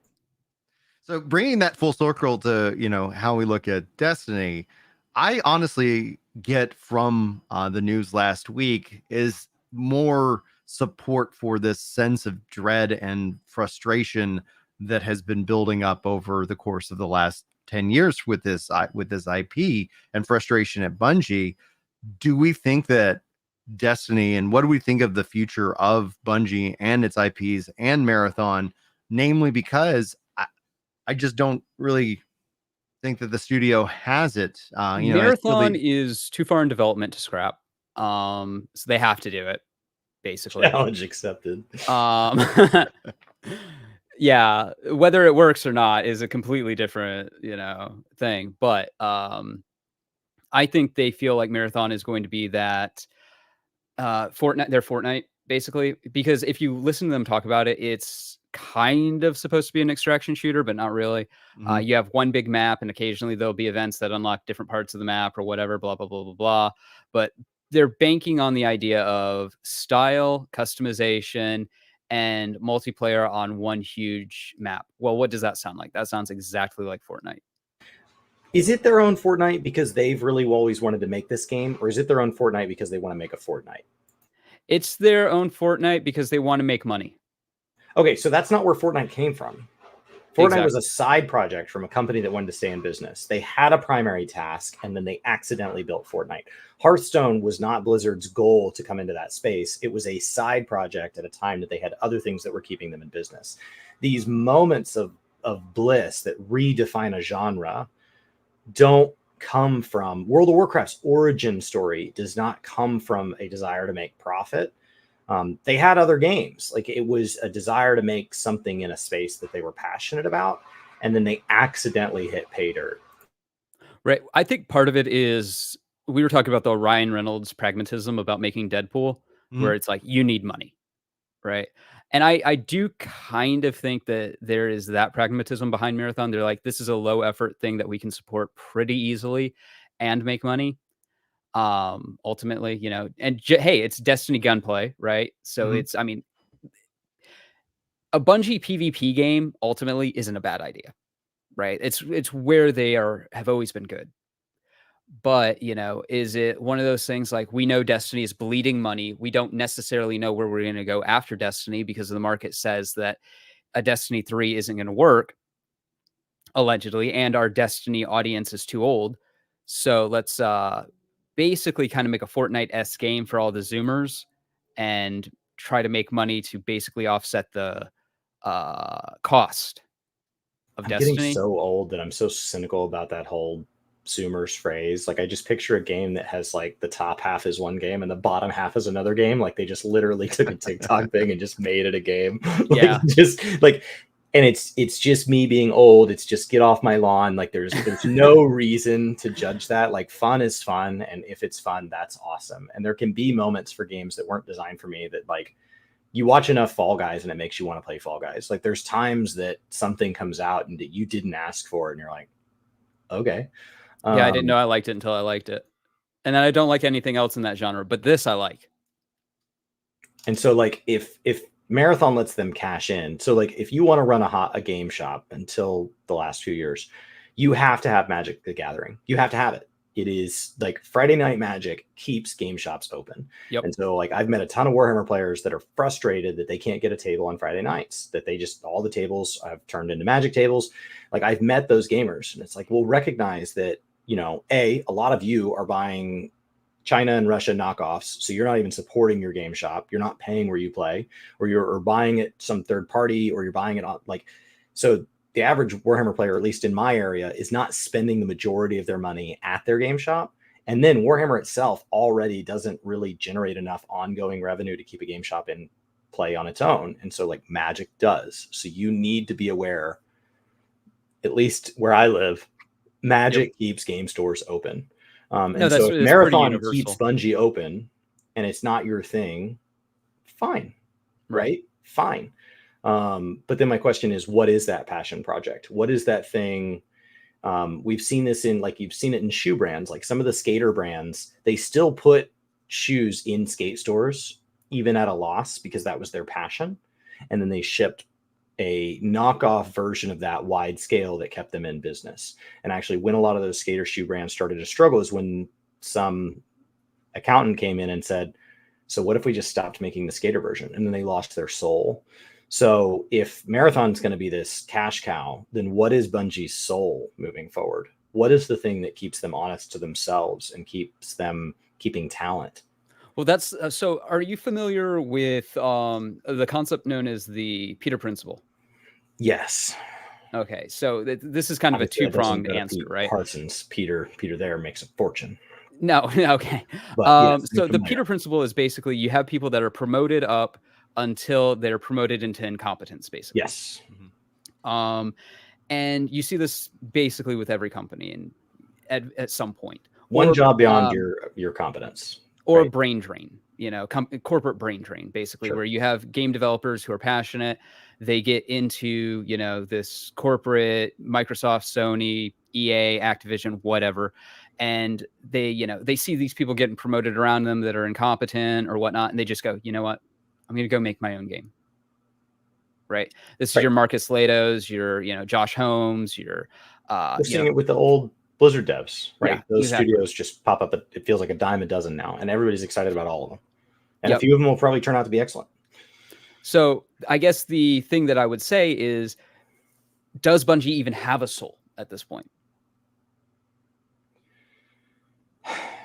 So bringing that full circle to, how we look at Destiny, I honestly get from the news last week is more support for this sense of dread and frustration that has been building up over the course of the last 10 years with this IP, and frustration at Bungie. Do we think that Destiny, and what do we think of the future of Bungie and its IPs and Marathon, namely because I just don't really think that the studio has it. Marathon is too far in development to scrap. So they have to do it, basically. Challenge accepted. Yeah, whether it works or not is a completely different, thing. But I think they feel like Marathon is going to be that Fortnite, basically, because if you listen to them talk about it, it's kind of supposed to be an extraction shooter, but not really. Mm-hmm. You have one big map, and occasionally there'll be events that unlock different parts of the map or whatever, blah, blah, blah, blah, blah. But they're banking on the idea of style, customization, and multiplayer on one huge map. Well, what does that sound like? That sounds exactly like Fortnite. Is it their own Fortnite because they've really always wanted to make this game, or is it their own Fortnite because they want to make a Fortnite? It's their own Fortnite because they want to make money. Okay, so that's not where Fortnite came from. Fortnite was a side project from a company that wanted to stay in business. They had a primary task, and then they accidentally built Fortnite. Hearthstone was not Blizzard's goal to come into that space. It was a side project at a time that they had other things that were keeping them in business. These moments of bliss that redefine a genre don't come from World of Warcraft's origin story does not come from a desire to make profit. They had other games. Like, it was a desire to make something in a space that they were passionate about, and then they accidentally hit pay dirt. Right. I think part of it is we were talking about the Ryan Reynolds pragmatism about making Deadpool, where it's like, you need money. Right. And I do kind of think that there is that pragmatism behind Marathon. They're like, this is a low effort thing that we can support pretty easily and make money. Ultimately, you know, and hey, it's Destiny gunplay, right? So it's, I mean, a Bungie PvP game ultimately isn't a bad idea, right? It's where they have always been good. But, you know, is it one of those things like, we know Destiny is bleeding money. We don't necessarily know where we're going to go after Destiny because the market says that a Destiny 3 isn't going to work, allegedly, and our Destiny audience is too old. So let's basically kind of make a Fortnite-esque game for all the Zoomers and try to make money to basically offset the cost of Destiny. Getting so old that I'm so cynical about that whole Zoomers phrase. Like, I just picture a game that has like the top half is one game and the bottom half is another game. Like, they just literally took a TikTok thing and just made it a game. Like, Yeah. just like, and it's just me being old. It's just get off my lawn. Like, there's no reason to judge that. Like, fun is fun, and if it's fun, that's awesome. And there can be moments for games that weren't designed for me that, like, you watch enough Fall Guys and it makes you want to play Fall Guys. Like, there's times that something comes out and that you didn't ask for, and you're like, okay. Yeah, I didn't know I liked it until I liked it. And then I don't like anything else in that genre, but this I like. And so, like, if Marathon lets them cash in, so like, if you want to run a game shop until the last few years, you have to have Magic the Gathering. You have to have it. It is like Friday Night Magic keeps game shops open. Yep. And so, like, I've met a ton of Warhammer players that are frustrated that they can't get a table on Friday nights, that they just, all the tables have turned into Magic tables. Like, I've met those gamers, and it's like, well, recognize that, you know, a lot of you are buying China and Russia knockoffs, so you're not even supporting your game shop. You're not paying where you play, or you're buying it some third party, or you're buying it on, like, so the average Warhammer player, at least in my area, is not spending the majority of their money at their game shop. And then Warhammer itself already doesn't really generate enough ongoing revenue to keep a game shop in play on its own. And so, like, Magic does. So you need to be aware, at least where I live, Magic keeps game stores open. And so if Marathon keeps Bungie open and it's not your thing, fine, right? Fine. But then my question is, what is that passion project? What is that thing? We've seen this in, like, you've seen it in shoe brands, like some of the skater brands, they still put shoes in skate stores, even at a loss, because that was their passion. And then they shipped a knockoff version of that wide scale that kept them in business. And actually, when a lot of those skater shoe brands started to struggle is when some accountant came in and said, so what if we just stopped making the skater version? And then they lost their soul. So if Marathon's going to be this cash cow, then what is Bungie's soul moving forward? What is the thing that keeps them honest to themselves and keeps them keeping talent? Well, that's so. Are you familiar with the concept known as the Peter Principle? Yes. Okay, so this is kind of a two-pronged answer, right? Parsons, Peter there makes a fortune. No, okay. But, yes, so the Peter Principle is basically, you have people that are promoted up until they're promoted into incompetence, basically. Yes. And you see this basically with every company, and at some point, one job beyond your competence, or right? Brain drain, you know, corporate brain drain, basically, where you have game developers who are passionate. They get into, you know, this corporate Microsoft, Sony, EA, Activision, whatever. And they, you know, they see these people getting promoted around them that are incompetent or whatnot. And they just go, you know what? I'm going to go make my own game. Right. This is your Marcus Latos, your, you know, Josh Holmes, your, we're seeing it with the old Blizzard devs, right? Yeah, those studios just pop up. It feels like a dime a dozen now, and everybody's excited about all of them. And a few of them will probably turn out to be excellent. So I guess the thing that I would say is, does Bungie even have a soul at this point?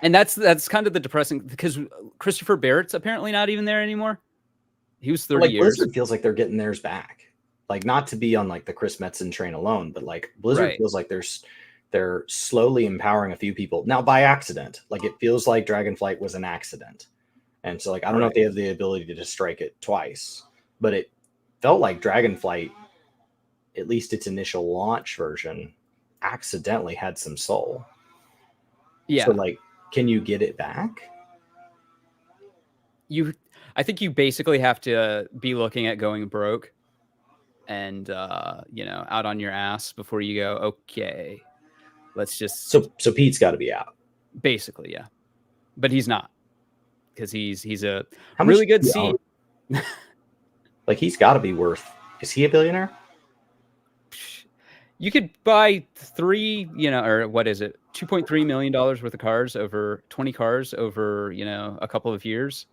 And that's kind of the depressing, because Christopher Barrett's apparently not even there anymore. He was 30 years. Blizzard feels like they're getting theirs back. Like, not to be on like the Chris Metzen train alone, but like Blizzard feels like They're slowly empowering a few people now by accident. Like it feels like Dragonflight was an accident. And so like, I don't know if they have the ability to just strike it twice, but it felt like Dragonflight, at least its initial launch version, accidentally had some soul. Yeah. So like, can you get it back? I think you basically have to be looking at going broke and out on your ass before you go, okay, let's just So Pete's got to be out. Basically, yeah. But he's not, because he's a How really much good does he seat. own? Like he's got to be worth. Is he a billionaire? You could buy or what is it, $2.3 million worth of cars over 20 cars over a couple of years.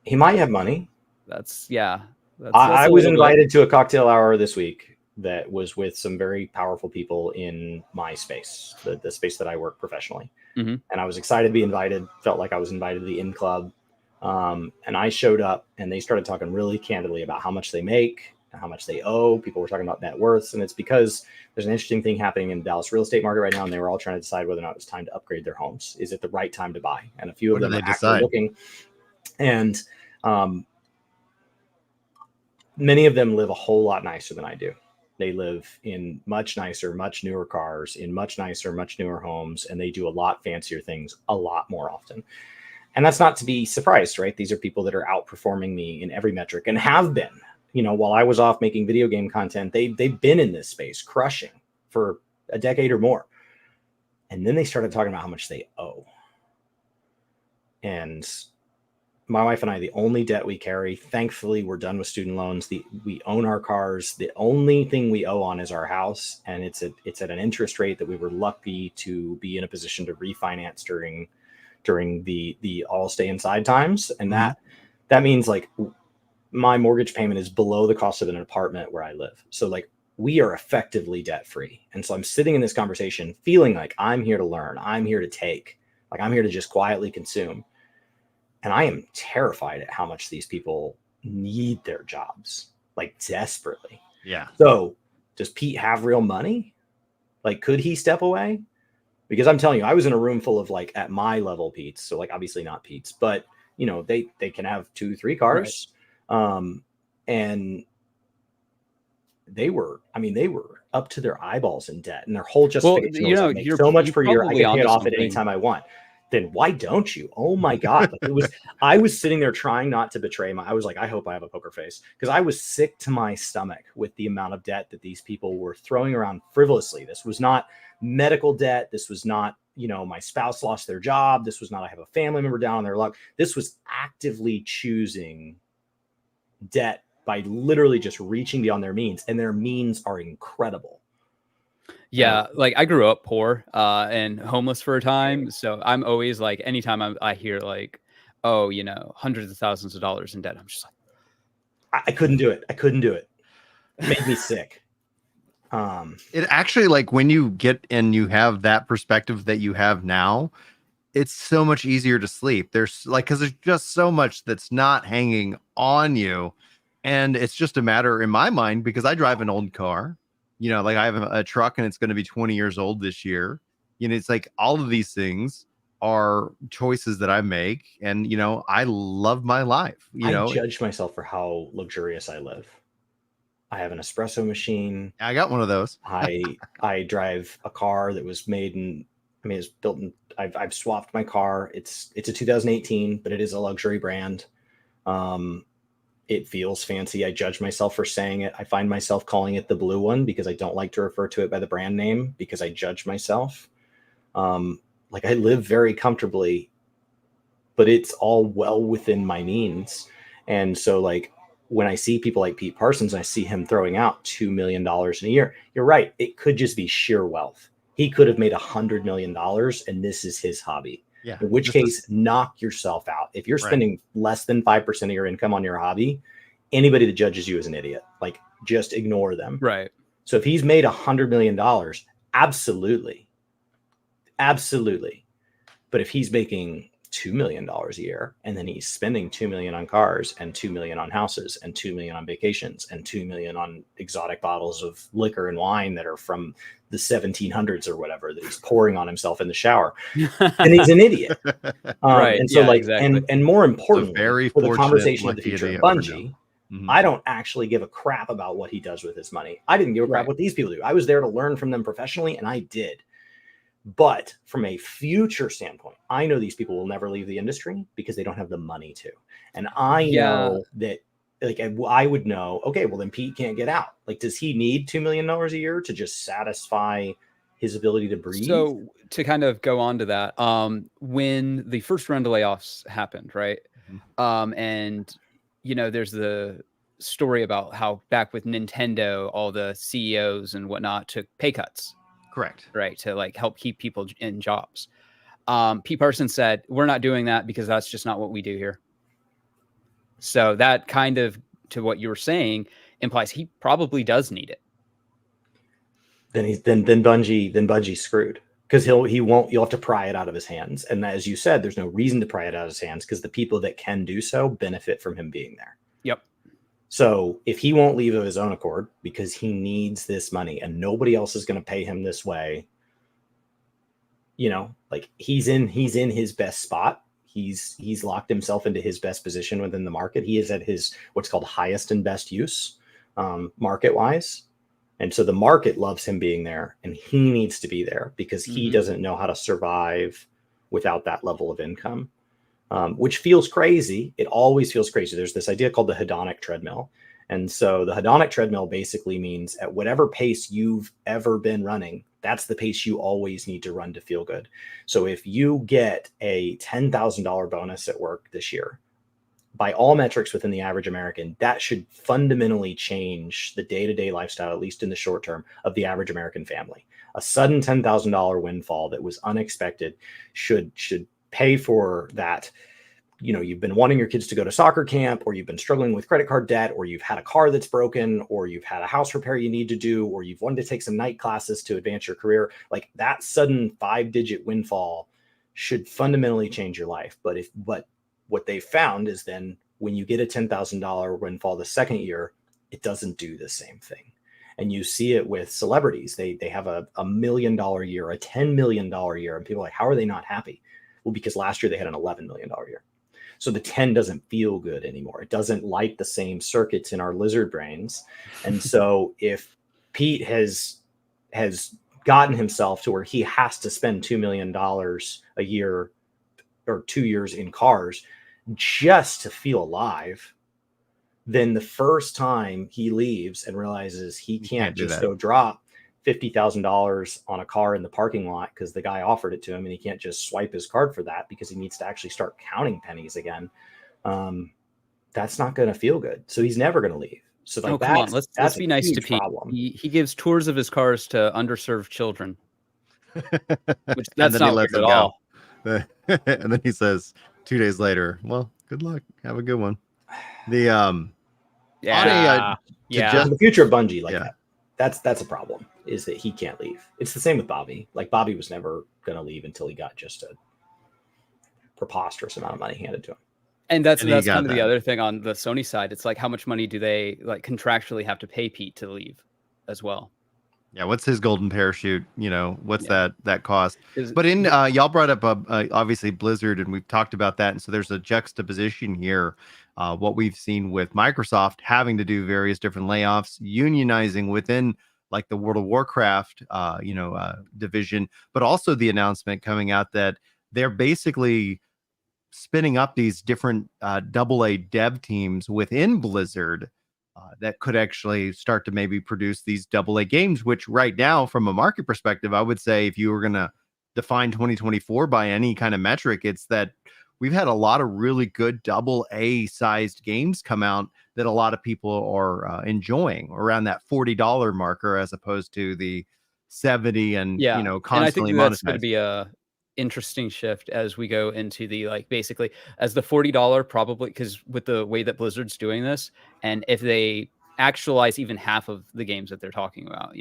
He might have money. I was invited to a cocktail hour this week that was with some very powerful people in my space, the space that I work professionally. Mm-hmm. And I was excited to be invited, felt like I was invited to the in club. And I showed up and they started talking really candidly about how much they make and how much they owe. People were talking about net worths. And it's because there's an interesting thing happening in the Dallas real estate market right now. And they were all trying to decide whether or not it was time to upgrade their homes. Is it the right time to buy? And a few of them are actually looking. And many of them live a whole lot nicer than I do. They live in much nicer, much newer cars, in much nicer, much newer homes, and they do a lot fancier things a lot more often. And that's not to be surprised, right? These are people that are outperforming me in every metric and have been. While I was off making video game content, they've been in this space crushing for a decade or more. And then they started talking about how much they owe. And my wife and I, the only debt we carry, thankfully, we're done with student loans. We own our cars. The only thing we owe on is our house. And it's at an interest rate that we were lucky to be in a position to refinance during the all stay inside times. And that means like my mortgage payment is below the cost of an apartment where I live. So like we are effectively debt free. And so I'm sitting in this conversation feeling like I'm here to learn. I'm here to take, like I'm here to just quietly consume. And I am terrified at how much these people need their jobs, like desperately. Yeah. So does Pete have real money? Like, could he step away? Because I'm telling you, I was in a room full of like at my level Pete's. So like, obviously not Pete's, but they can have 2-3 cars. Right. And they were up to their eyeballs in debt, and their whole justification was I make so much per year, I can pay it off at any time I want. Then why don't you? Oh my God. Like I was sitting there trying not to betray I was like, I hope I have a poker face, because I was sick to my stomach with the amount of debt that these people were throwing around frivolously. This was not medical debt. This was not, my spouse lost their job. This was not, I have a family member down on their luck. This was actively choosing debt by literally just reaching beyond their means, and their means are incredible. Yeah, like I grew up poor and homeless for a time, so I'm always like, anytime I hear like, oh, hundreds of thousands of dollars in debt, I'm just like, I couldn't do it. It made me sick. It actually, like when you get and you have that perspective that you have now, it's so much easier to sleep. There's like, because there's just so much that's not hanging on you, and it's just a matter in my mind, because I drive an old car. Like I have a truck and it's going to be 20 years old this year. It's like all of these things are choices that I make. And, I love my life. I judge myself for how luxurious I live. I have an espresso machine. I got one of those. I drive a car that was made in, it's built in, I've swapped my car. It's a 2018, but it is a luxury brand. It feels fancy. I judge myself for saying it. I find myself calling it the blue one because I don't like to refer to it by the brand name, because I judge myself. Like I live very comfortably, but it's all well within my means. And so like when I see people like Pete Parsons, and I see him throwing out $2 million in a year, you're right. It could just be sheer wealth. He could have made $100 million and this is his hobby. Yeah. In which case, knock yourself out. If you're spending less than 5% of your income on your hobby, anybody that judges you is an idiot. Like, just ignore them. Right. So if he's made $100 million, absolutely. But if he's making $2 million a year, and then he's spending $2 million on cars and $2 million on houses and $2 million on vacations and $2 million on exotic bottles of liquor and wine that are from the 1700s or whatever that he's pouring on himself in the shower, and he's an idiot. Right. And so Yeah, like, exactly. and more importantly, very for the fortunate, conversation of the lucky future of idiot for Bungie, I don't actually give a crap about what he does with his money. I didn't give a crap Right. what these people do. I was there to learn from them professionally, and I did. But from a future standpoint, I know these people will never leave the industry because they don't have the money to. And I know that, like, I would know, okay, well, then Pete can't get out. Like, does he need $2 million a year to just satisfy his ability to breathe? So to kind of go on to that, when the first round of layoffs happened, right? And, you know, there's the story about how back with Nintendo, all the CEOs and whatnot took pay cuts. Correct. Right. To like help keep people in jobs. Pete Parson said, we're not doing that because that's just not what we do here. So that kind of, to what you were saying, implies he probably does need it. Then Bungie's screwed, because you'll have to pry it out of his hands. And as you said, there's no reason to pry it out of his hands because the people that can do so benefit from him being there. Yep. So if he won't leave of his own accord because he needs this money and nobody else is going to pay him this way, you know, like he's in his best spot. He's locked himself into his best position within the market. He is at his what's called highest and best use, market wise. And so the market loves him being there, and he needs to be there because he doesn't know how to survive without that level of income. Which feels crazy. It always feels crazy. There's this idea called the hedonic treadmill. And so the hedonic treadmill basically means at whatever pace you've ever been running, that's the pace you always need to run to feel good. So if you get a $10,000 bonus at work this year, by all metrics within the average American, that should fundamentally change the day-to-day lifestyle, at least in the short term, of the average American family. A sudden $10,000 windfall that was unexpected should pay for that. You know, you've been wanting your kids to go to soccer camp, or you've been struggling with credit card debt, or you've had a car that's broken, or you've had a house repair you need to do, or you've wanted to take some night classes to advance your career. Like that sudden 5-digit windfall should fundamentally change your life. But what they found is then when you get a $10,000 windfall the second year, it doesn't do the same thing. And you see it with celebrities. They have a $1 million year, a $10 million year, and people are like, how are they not happy? Well, because last year they had an $11 million year. So the 10 doesn't feel good anymore. It doesn't light the same circuits in our lizard brains. And so if Pete has gotten himself to where he has to spend $2 million a year or 2 years in cars just to feel alive, then the first time he leaves and realizes he can't just go drop $50,000 on a car in the parking lot because the guy offered it to him, and he can't just swipe his card for that because he needs to actually start counting pennies again. That's not going to feel good. So he's never going to leave. So like, come on, let's be nice to Pete. Problem. He gives tours of his cars to underserved children, which that's not weird at all. And then he says 2 days later, well, good luck, have a good one. The the future of Bungie, like that's a problem, is that he can't leave. It's the same with Bobby. Like Bobby was never going to leave until he got just a preposterous amount of money handed to him. And that's kind of the other thing on the Sony side. It's like, how much money do they like contractually have to pay Pete to leave as well? Yeah, what's his golden parachute? You know, what's that cost? But in y'all brought up obviously Blizzard, and we've talked about that, and so there's a juxtaposition here. What we've seen with Microsoft having to do various different layoffs, unionizing within like the World of Warcraft, division, but also the announcement coming out that they're basically spinning up these different AA dev teams within Blizzard. That could actually start to maybe produce these AA games, which right now, from a market perspective, I would say if you were going to define 2024 by any kind of metric, it's that we've had a lot of really good AA sized games come out that a lot of people are enjoying around that $40 marker, as opposed to the 70 and, constantly and I think that's going to be a interesting shift as we go into the, like, basically as the $40 probably, because with the way that Blizzard's doing this, and if they actualize even half of the games that they're talking about,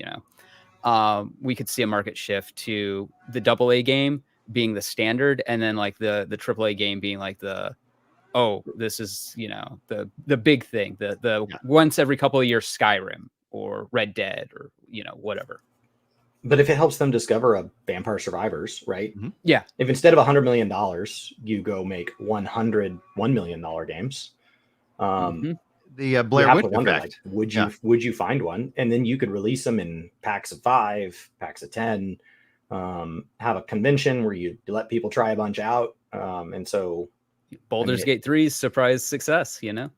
we could see a market shift to the AA game being the standard, and then like the AAA game being like this is, you know, the big thing, the once every couple of years Skyrim or Red Dead or, you know, whatever. But if it helps them discover a Vampire Survivors, right? Mm-hmm. Yeah. If instead of $100 million, you go make $101 million games, the Blair Witch wonder, effect. Like, would you find one? And then you could release them in packs of 5, packs of 10, have a convention where you let people try a bunch out. And so Baldur's Gate 3's surprise success, you know?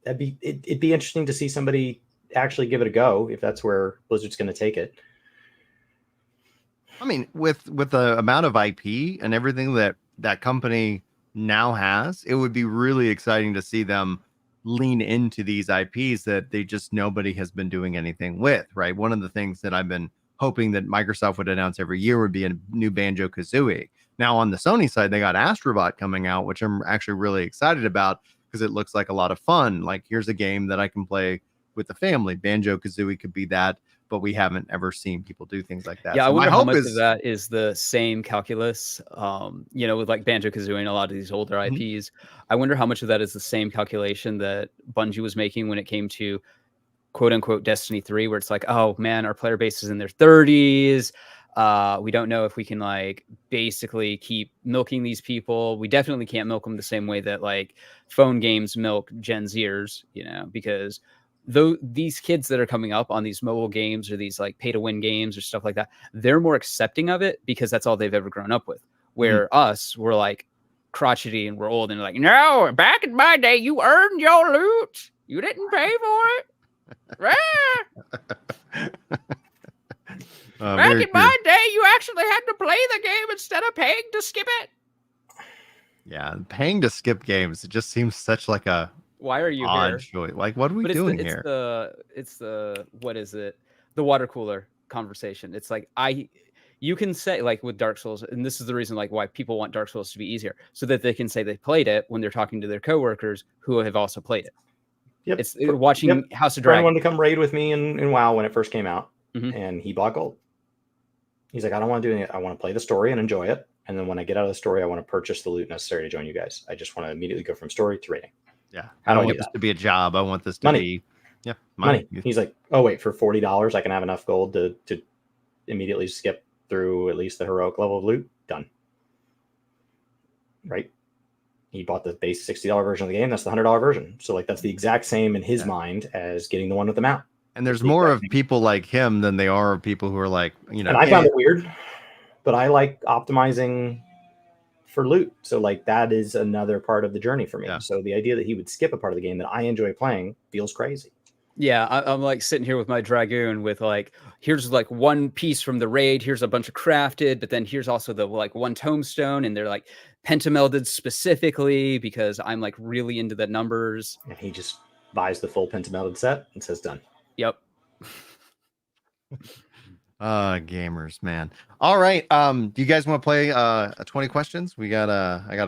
It'd be interesting to see somebody actually give it a go if that's where Blizzard's going to take it. I mean, with the amount of IP and everything that company now has, it would be really exciting to see them lean into these IPs that nobody has been doing anything with, right? One of the things that I've been hoping that Microsoft would announce every year would be a new Banjo-Kazooie. Now on the Sony side, they got Astrobot coming out, which I'm actually really excited about because it looks like a lot of fun. Like, here's a game that I can play with the family. Banjo-Kazooie could be that, but we haven't ever seen people do things like that. Yeah, so I wonder how much of that is the same calculus, you know, with like Banjo-Kazooie and a lot of these older IPs. I wonder how much of that is the same calculation that Bungie was making when it came to quote unquote Destiny 3, where it's like, oh man, our player base is in their 30s. We don't know if we can like basically keep milking these people. We definitely can't milk them the same way that like phone games milk Gen Zers, you know, because these kids that are coming up on these mobile games or these like pay to win games or stuff like that, they're more accepting of it because that's all they've ever grown up with. Where us, we're like crotchety and we're old and like, no, back in my day, you earned your loot. You didn't pay for it. Back in my day, you actually had to play the game instead of paying to skip it. Yeah, paying to skip games, it just seems such like a why are you odd here? choice. Like, what are we doing here? It's the what is it? The water cooler conversation. It's like you can say like with Dark Souls, and this is the reason like why people want Dark Souls to be easier, so that they can say they played it when they're talking to their coworkers who have also played it. Yep. It's watching House of Dragon. Friend wanted to come raid with me in WoW when it first came out, and he bought gold. He's like, I don't want to do anything. I want to play the story and enjoy it. And then when I get out of the story, I want to purchase the loot necessary to join you guys. I just want to immediately go from story to raiding. Yeah. I don't want this to be a job. I want this to be money. He's like, oh, wait, for $40, I can have enough gold to immediately skip through at least the heroic level of loot. Done. Right? He bought the base $60 version of the game. That's the $100 version. So like that's the exact same in his mind as getting the one with the mount. And there's more of people like him than they are of people who are like, you know. And I found it weird, but I like optimizing for loot. So like that is another part of the journey for me. Yeah. So the idea that he would skip a part of the game that I enjoy playing feels crazy. Yeah, I'm like sitting here with my Dragoon with like, here's like one piece from the raid, here's a bunch of crafted, but then here's also the like one tombstone, and they're like pentamelded specifically because I'm like really into the numbers. And he just buys the full pentamelded set and says done. Yep. Gamers, man. All right. Do you guys want to play 20 questions? I got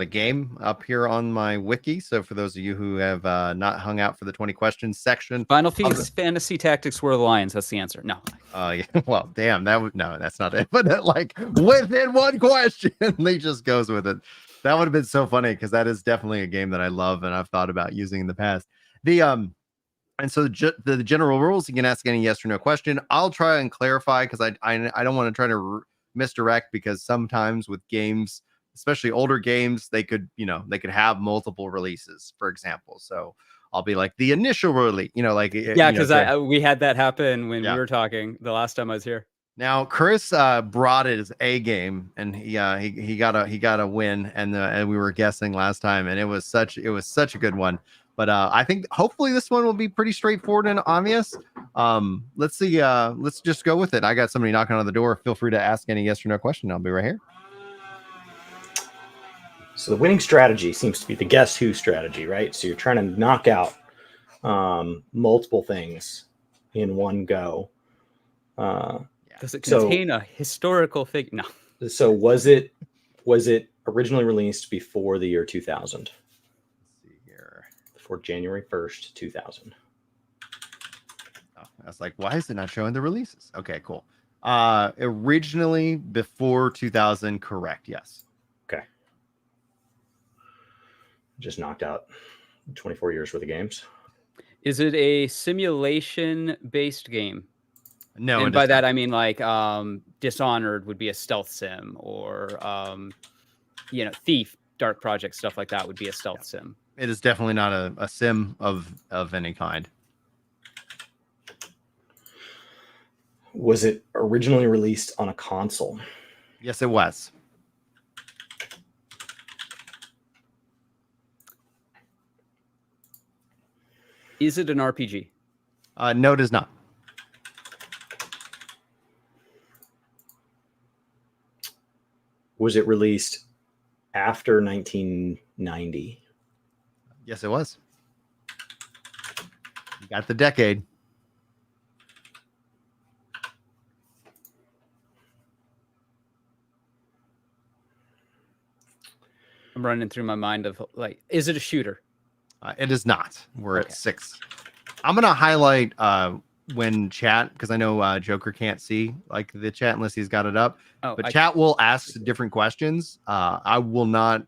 a game up here on my wiki. So for those of you who have not hung out for the 20 questions section, Final Fantasy Tactics War of the Lions. That's the answer. No. Yeah. Well, damn. No, that's not it. But like within one question, they just goes with it. That would have been so funny because that is definitely a game that I love and I've thought about using in the past. And so the general rules, you can ask any yes or no question. I'll try and clarify because I don't want to try to misdirect, because sometimes with games, especially older games, they could have multiple releases, for example. So I'll be like the initial release, like because we had that happen when we were talking the last time I was here. Now Chris brought his A game, and he got a win, and we were guessing last time, and it was such a good one. But I think hopefully this one will be pretty straightforward and obvious. Let's see. Let's just go with it. I got somebody knocking on the door. Feel free to ask any yes or no question. I'll be right here. So the winning strategy seems to be the guess who strategy, right? So you're trying to knock out multiple things in one go. Does it contain a historical figure? No. So was it originally released before the year 2000? For January 1st, 2000. Oh, I was like, why is it not showing the releases? Okay, cool. Originally before 2000, correct? Yes. Okay. Just knocked out 24 years worth of games. Is it a simulation-based game? No, And by that I mean like Dishonored would be a stealth sim, or Thief, Dark Project, stuff like that would be a stealth sim. It is definitely not a sim of any kind. Was it originally released on a console? Yes, it was. Is it an RPG? No, it is not. Was it released after 1990? Yes, it was. You got the decade. I'm running through my mind of like, is it a shooter? It is not. We're at 6. I'm gonna highlight when chat, because I know Joker can't see like the chat unless he's got it up. But chat will ask different questions. I will not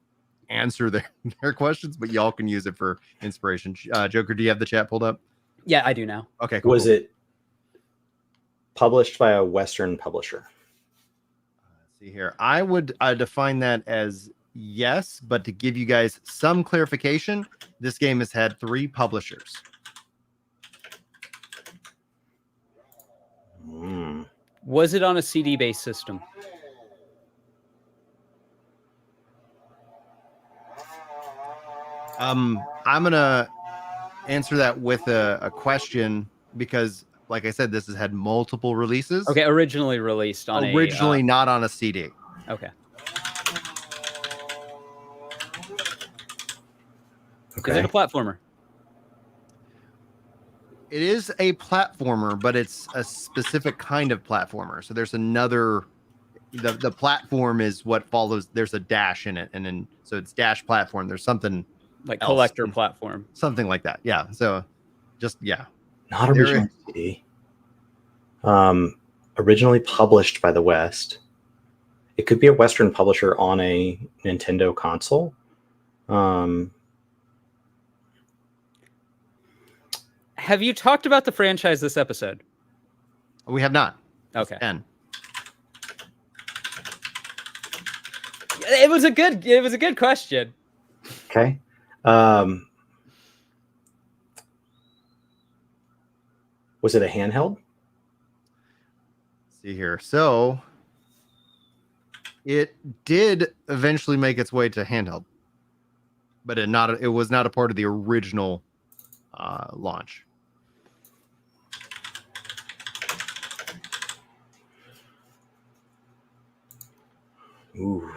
answer their questions, but y'all can use it for inspiration. Joker, do you have the chat pulled up? Yeah, I do now. Okay, cool. Was it published by a Western publisher? Let's see here. I would define that as yes, but to give you guys some clarification, this game has had 3 publishers. Was it on a CD-based system? I'm gonna answer that with a question, because like I said, this has had multiple releases. Okay, originally released on not on a CD. Okay. Okay. Is it a platformer? It is a platformer, but it's a specific kind of platformer. So there's another. The platform is what follows. There's a dash in it, and then so it's dash platform. There's something like else, collector platform, something like that. Yeah. So just not original CD. Originally published by the West. It could be a Western publisher on a Nintendo console. Have you talked about the franchise this episode? We have not. Okay. 10. It was a good question. Okay. Was it a handheld? Let's see here. So it did eventually make its way to handheld, but it was not a part of the original launch. Ooh.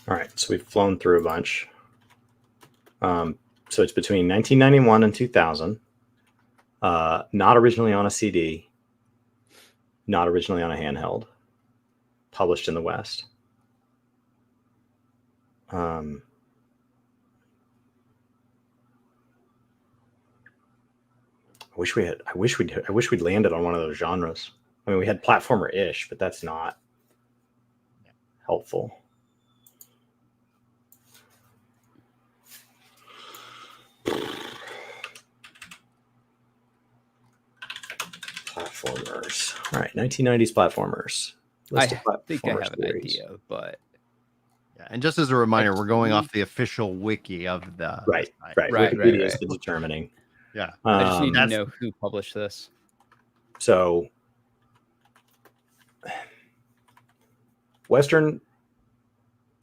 All right, so we've flown through a bunch. So it's between 1991 and 2000. Not originally on a CD. Not originally on a handheld. Published in the West. I wish we'd landed on one of those genres. I mean, we had platformer-ish, but that's not helpful. Platformers. All right, 1990s platformers. I think I have an idea, but yeah. And just as a reminder, we're going off the official wiki of the right. Wikipedia is the determining. Yeah, I just need to know who published this. So, Western.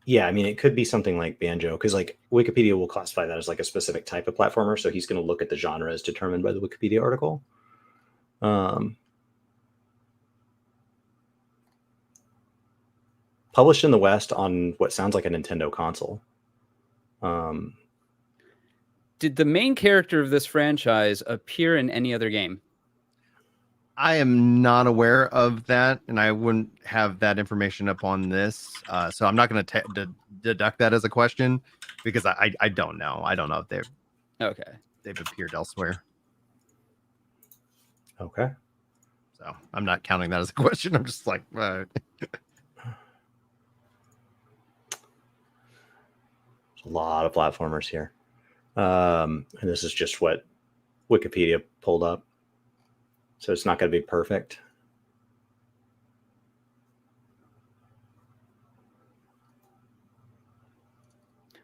Yeah, I mean, it could be something like Banjo, because like Wikipedia will classify that as like a specific type of platformer. So he's going to look at the genre as determined by the Wikipedia article. Published in the West on what sounds like a Nintendo console. Did the main character of this franchise appear in any other game? I am not aware of that, and I wouldn't have that information up on this. So I'm not going to deduct that as a question because I don't know. I don't know if they've appeared elsewhere. Okay. So I'm not counting that as a question. I'm just like, There's a lot of platformers here. And this is just what Wikipedia pulled up. So it's not going to be perfect.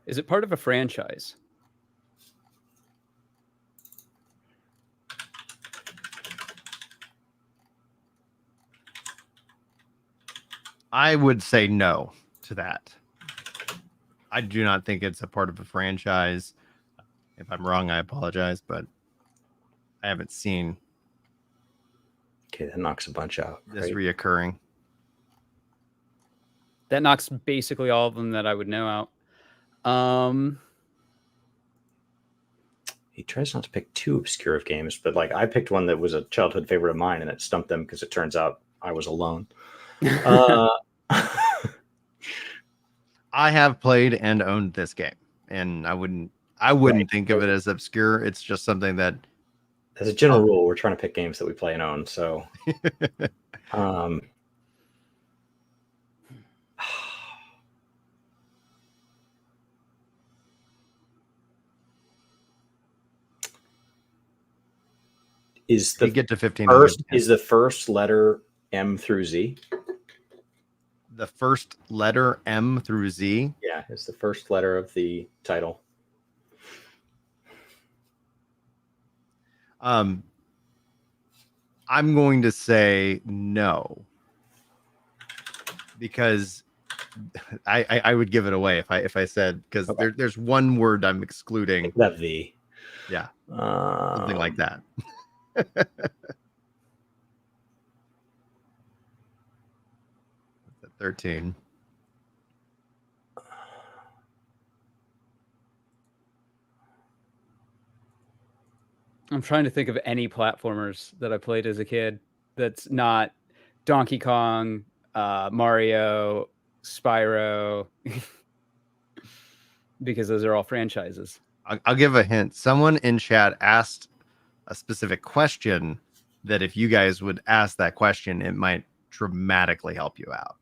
Is it part of a franchise? I would say no to that. I do not think it's a part of a franchise. If I'm wrong, I apologize, but I haven't seen Okay, that knocks a bunch out. this Right? reoccurring. That knocks basically all of them that I would know out. He tries not to pick too obscure of games, but like I picked one that was a childhood favorite of mine, and it stumped them because it turns out I was alone. I have played and owned this game, and I wouldn't Right. think of it as obscure. It's just something that, As a general rule, we're trying to pick games that we play and own. So, is you the get to 15. is the first letter M through Z? The first letter M through Z. Yeah, it's the first letter of the title. I'm going to say no because I would give it away if I said, because Okay. there's one word I'm excluding. That V. Yeah, something like that. 13. I'm trying to think of any platformers that I played as a kid that's not Donkey Kong, Mario, Spyro, because those are all franchises. I'll give a hint. Someone in chat asked a specific question that if you guys would ask that question, it might dramatically help you out.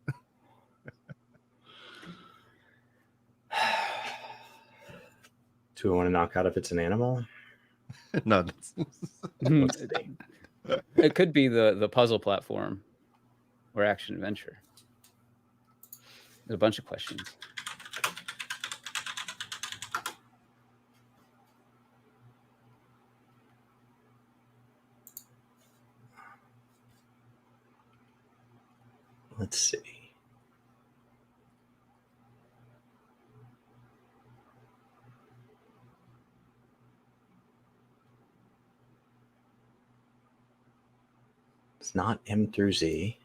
Do I want to knock out if it's an animal? No, It could be the puzzle platform or action adventure. There's a bunch of questions. Let's see. It's not M through Z.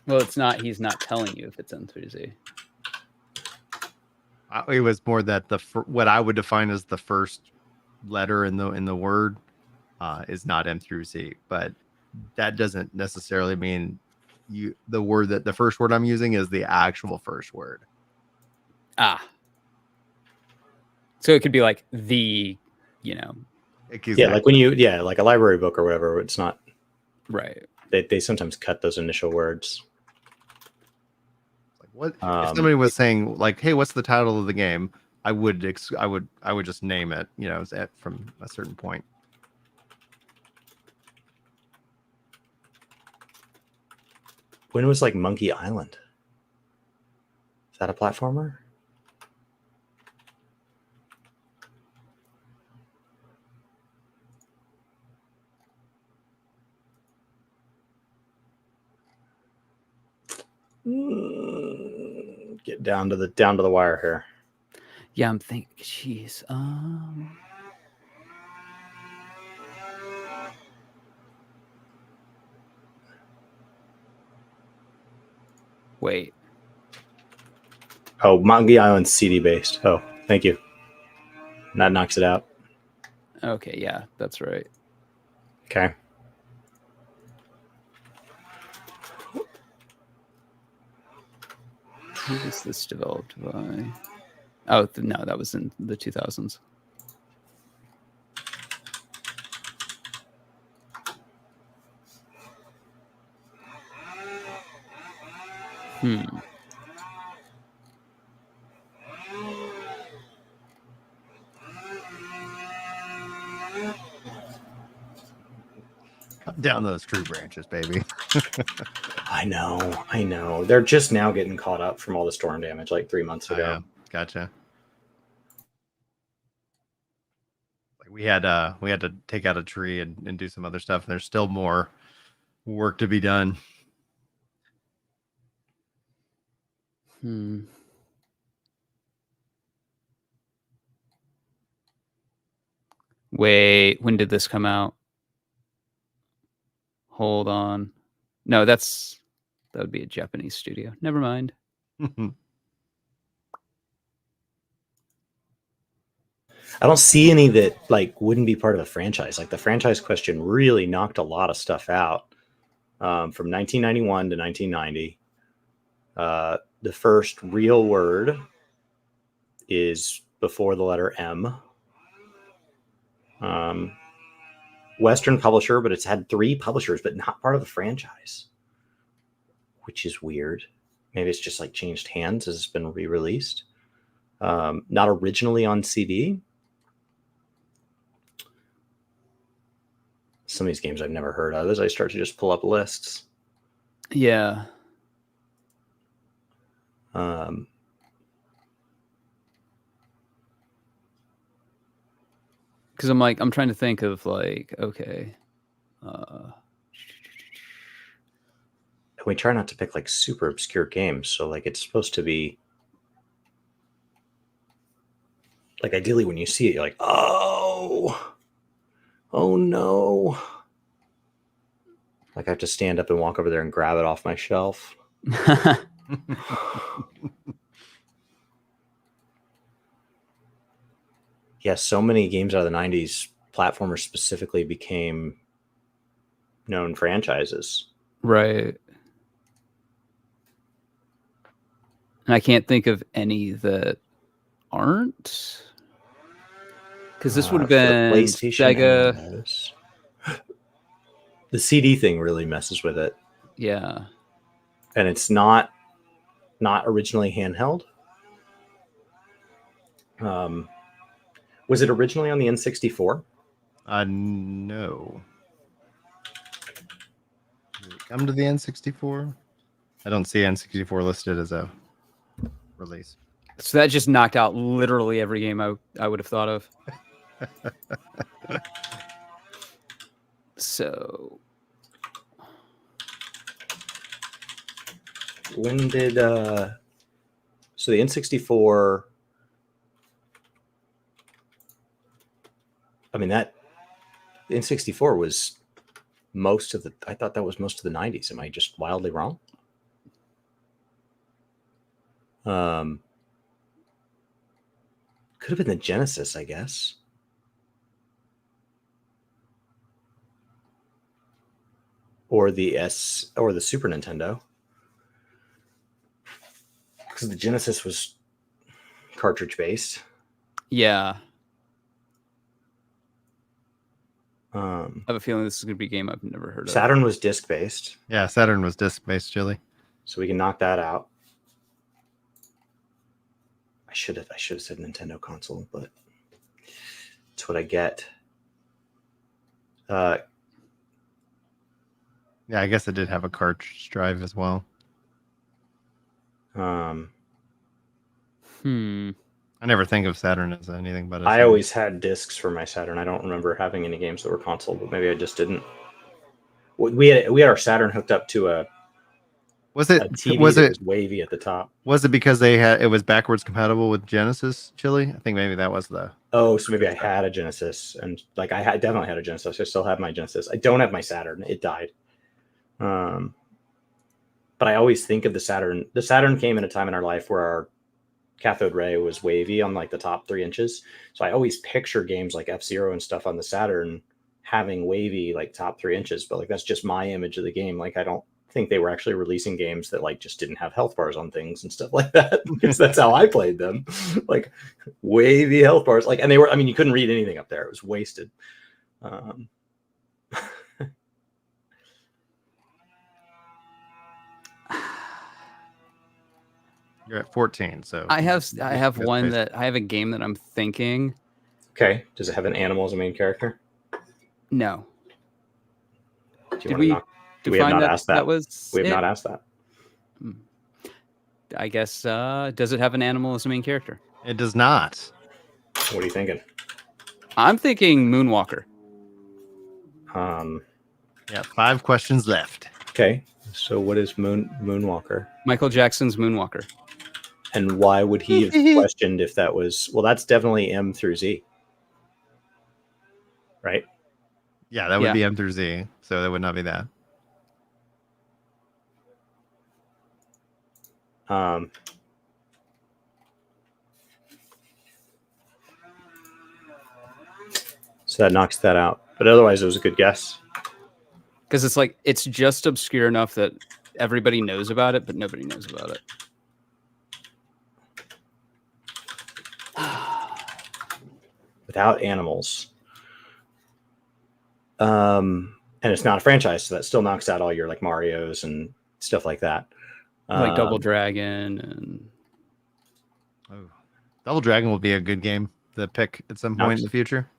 Well, it's not. He's not telling you if it's M through Z. it was more that what I would define as the first letter in the word is not M through Z, but that doesn't necessarily mean the first word I'm using is the actual first word. So it could be like the, Exactly. Yeah, like like a library book or whatever. It's not right. They sometimes cut those initial words. Like what if somebody was saying like, "Hey, what's the title of the game?" I would just name it, from a certain point. When was like Monkey Island? Is that a platformer? Get down to the wire here. Yeah, I'm thinking. Jeez. Wait. Oh, Monkey Island CD based. Oh, thank you. And that knocks it out. Okay, yeah, that's right. Okay. Who was this developed by? Oh, no, that was in the 2000s. Cut down those tree branches, baby. I know. They're just now getting caught up from all the storm damage like 3 months ago. Yeah, gotcha. Like we had to take out a tree and do some other stuff. And there's still more work to be done. Wait, when did this come out? Hold on. No, that would be a Japanese studio. Never mind. I don't see any that like wouldn't be part of the franchise. Like the franchise question really knocked a lot of stuff out from 1991 to 1990. The first real word is before the letter M. Western publisher, but it's had 3 publishers, but not part of the franchise, which is weird. Maybe it's just like changed hands as it's been re-released. Not originally on CD. Some of these games I've never heard of as I start to just pull up lists. Yeah. Because I'm trying to think of like, okay. We try not to pick like super obscure games. So like it's supposed to be like ideally when you see it, you're like, oh no. Like I have to stand up and walk over there and grab it off my shelf. Yeah, so many games out of the 90s, platformers specifically became known franchises. Right. And I can't think of any that aren't. Because this would have been Sega. The CD thing really messes with it. Yeah. And it's not originally handheld. Was it originally on the N64? No. Did it come to the N64? I don't see N64 listed as a release. So that just knocked out literally every game I would have thought of. So when did so the N64, I mean that the N64 was I thought that was most of the 90s. Am I just wildly wrong? Could have been the Genesis, I guess. Or the Super Nintendo. Because the Genesis was cartridge based. Yeah. I have a feeling this is going to be a game I've never heard of. Saturn was disc based. Yeah, Saturn was disc based, Chili. So we can knock that out. I should have said Nintendo console, but that's what I get. Yeah, I guess it did have a cartridge drive as well. Hmm. I never think of Saturn as anything but I always had discs for my Saturn. I don't remember having any games that were console, but maybe I just didn't. We had our Saturn hooked up to a TV that was wavy at the top. Was it because it was backwards compatible with Genesis, Chili? I think maybe that was the. Oh, so maybe I had a Genesis, and like I definitely had a Genesis. I still have my Genesis. I don't have my Saturn. It died. But I always think of the Saturn. The Saturn came in a time in our life where our cathode ray was wavy on like the top 3 inches. So I always picture games like F-Zero and stuff on the Saturn having wavy like top 3 inches, but like that's just my image of the game. Like I don't think they were actually releasing games that like just didn't have health bars on things and stuff like that, because that's how I played them. Like wavy health bars, like, and they were, I mean, you couldn't read anything up there. It was wasted. You're at 14, so I have That's one crazy. that I have a game that I'm thinking. Okay. Does it have an animal as a main character? No. Do you Did want we to knock? We have define not asked that. That was We have it? not asked that. I guess. Does it have an animal as a main character? It does not. What are you thinking? I'm thinking Moonwalker. Yeah, 5 questions left. Okay. So what is Moonwalker? Michael Jackson's Moonwalker. And why would he have questioned if that was, well, that's definitely M through Z. Right? Yeah, that would be M through Z, so that would not be that. So that knocks that out. But otherwise, it was a good guess. Because it's like, it's just obscure enough that everybody knows about it, but nobody knows about it. Without animals. And it's not a franchise, so that still knocks out all your like Marios and stuff like that. Like Double Dragon and Double Dragon will be a good game to pick at some point in the future.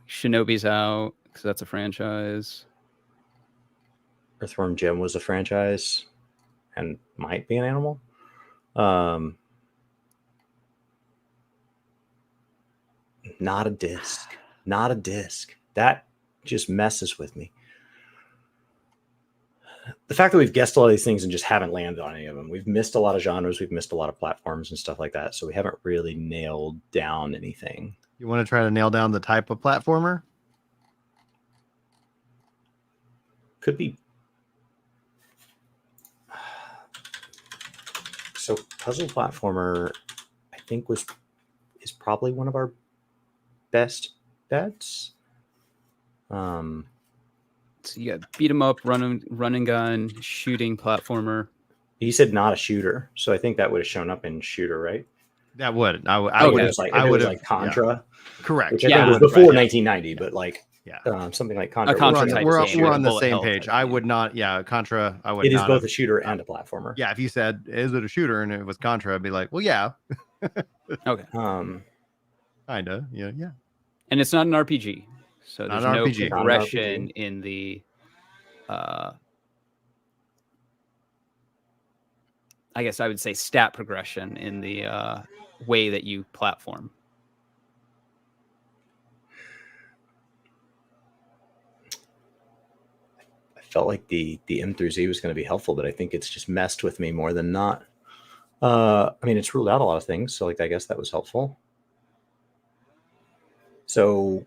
Shinobi's out because that's a franchise. Earthworm Jim was a franchise and might be an animal. Not a disc. Not a disc. That just messes with me. The fact that we've guessed all these things and just haven't landed on any of them. We've missed a lot of genres. We've missed a lot of platforms and stuff like that. So we haven't really nailed down anything. You want to try to nail down the type of platformer? Could be. So puzzle platformer, I think is probably one of our best bets. So you got beat 'em up, run and gun, shooting platformer. He said not a shooter, so I think that would have shown up in shooter, right? That would. I would It have. was like Contra. Yeah. Correct. Which I think was before 1990, but like something like Contra. We're on the same page. I would not. Yeah, Contra. I would. It is both a shooter and a platformer. Yeah, if you said is it a shooter and it was Contra, I'd be like, well, yeah. Okay. Kinda. Yeah. And it's not an RPG, so there's no RPG. progression in the. I guess I would say stat progression in the way that you platform. I felt like the M through Z was going to be helpful, but I think it's just messed with me more than not. I mean, it's ruled out a lot of things, so like I guess that was helpful. So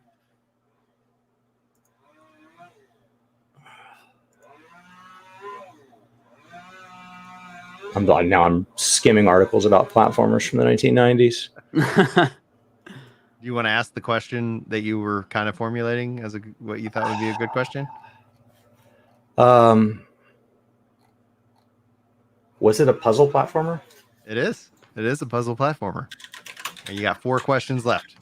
I'm skimming articles about platformers from the 1990s. Do you want to ask the question that you were kind of formulating as what you thought would be a good question? Was it a puzzle platformer? It is. It is a puzzle platformer. And you got 4 questions left.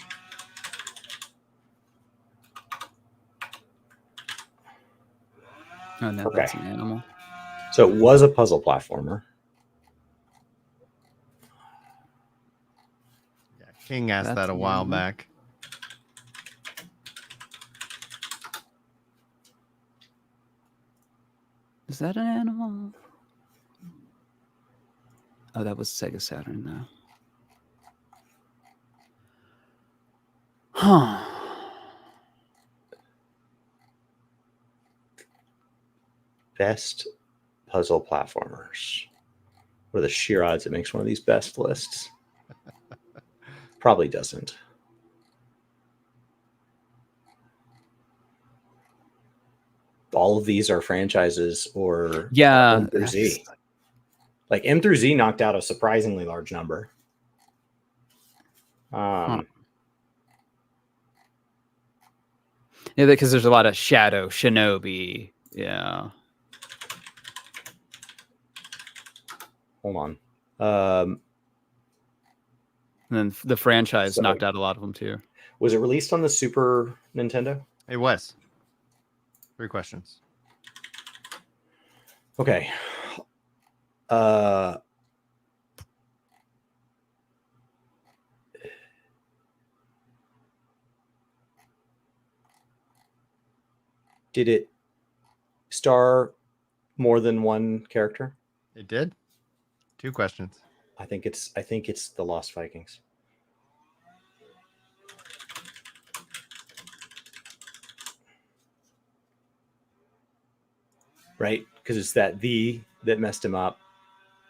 Oh no, that's an animal. So it was a puzzle platformer. Yeah, King asked that a while back. Is that an animal? Oh, that was Sega Saturn, though. Huh. Best puzzle platformers. What are the sheer odds it makes one of these best lists? Probably doesn't. All of these are franchises or M through Z. Like M through Z knocked out a surprisingly large number. Yeah, because there's a lot of Shadow, Shinobi. Yeah. Hold on. And then the franchise So- knocked out a lot of them too. Was it released on the Super Nintendo? It was. 3 questions. Okay. Did it star more than one character? It did. 2 questions. I think it's the Lost Vikings. Right? Because it's that messed him up.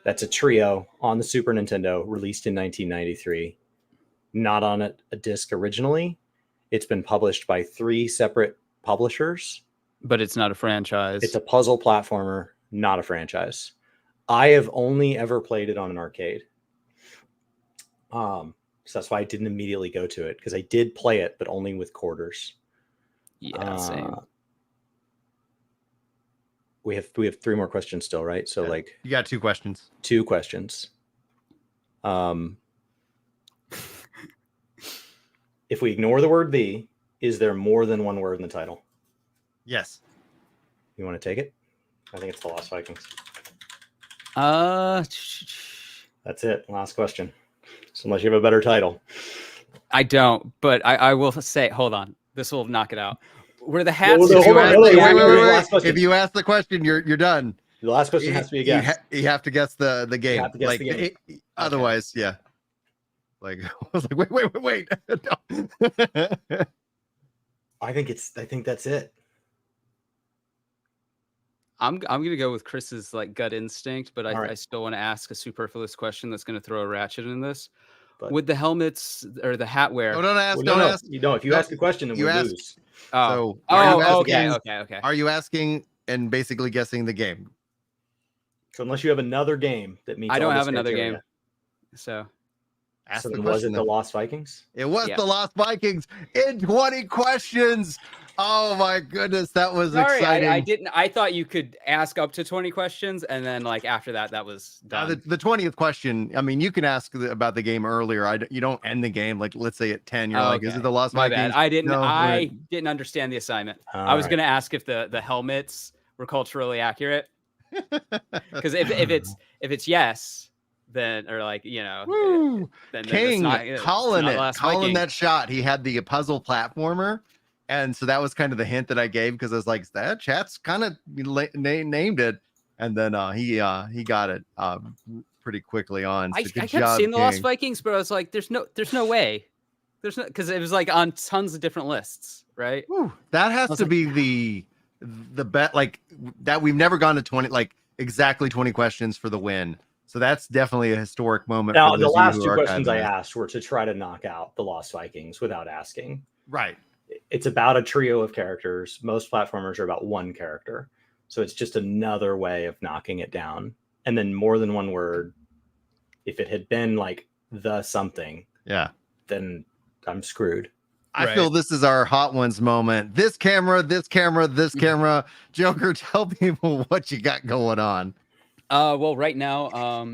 That's a trio on the Super Nintendo, released in 1993. Not on a disc originally. It's been published by 3 separate publishers. But it's not a franchise. It's a puzzle platformer, not a franchise. I have only ever played it on an arcade. So that's why I didn't immediately go to it, because I did play it, but only with quarters. Yeah, same. We have 3 more questions still, right? So like You got 2 questions. 2 questions. If we ignore the word "the," is there more than one word in the title? Yes. You want to take it? I think it's the Lost Vikings. That's it. Last question. So unless you have a better title. I don't, but I will say, hold on, this will knock it out. Were the hats? No, If hold you on, ask- wait, wait, wait, wait, last wait. question. If you ask the question, you're done. The last question has to be a guess. You have to guess the game. have to guess Like the game. Otherwise, yeah. Like I was like, wait. No. I think that's it. I'm gonna go with Chris's like gut instinct, but All right. I still want to ask a superfluous question that's gonna throw a ratchet in this. But- Would the helmets or the hat wear? No, don't ask. Well, Don't no, ask. You don't. If you No, ask a question, then you we ask- lose. So, are you asking- okay. Are you asking and basically guessing the game? So unless you have another game that meets, I don't all this have another criteria. game. So Ask So the then was question. it the then. Lost Vikings? It was Yeah. the Lost Vikings in 20 questions. Oh my goodness, that was sorry, exciting. I didn't. I thought you could ask up to 20 questions, and then like after that, that was Now, done. the 20th question, I mean, you can ask about the game earlier. You don't end the game. Like, let's say at 10, you're like, is Okay. it the Lost My Vikings? bad. I didn't. No, I didn't understand the assignment. I was All right. going to ask if the helmets were culturally accurate. Because if it's yes, then or like Woo! then King it's calling not it, Lost calling Viking. that shot. He had the puzzle platformer. And so that was kind of the hint that I gave, because I was like, that chat's kind of named it. And then he got it pretty quickly on. So I good kept job, seeing the Lost King. Vikings, but I was like, there's no way. There's no, because it was like on tons of different lists, right? Whew, that has was to like- be the bet, like that we've never gone to 20, like exactly 20 questions for the win. So that's definitely a historic moment. Now, for the those of you last who 2 are questions I archiving this. asked were to try to knock out the Lost Vikings without asking. Right. It's about a trio of characters. Most platformers are about 1 character. So it's just another way of knocking it down. And then more than 1 word. If it had been like the something, Yeah. then I'm screwed. I feel this is our hot ones moment. This camera. Joker, tell people what you got going on. Well, right now,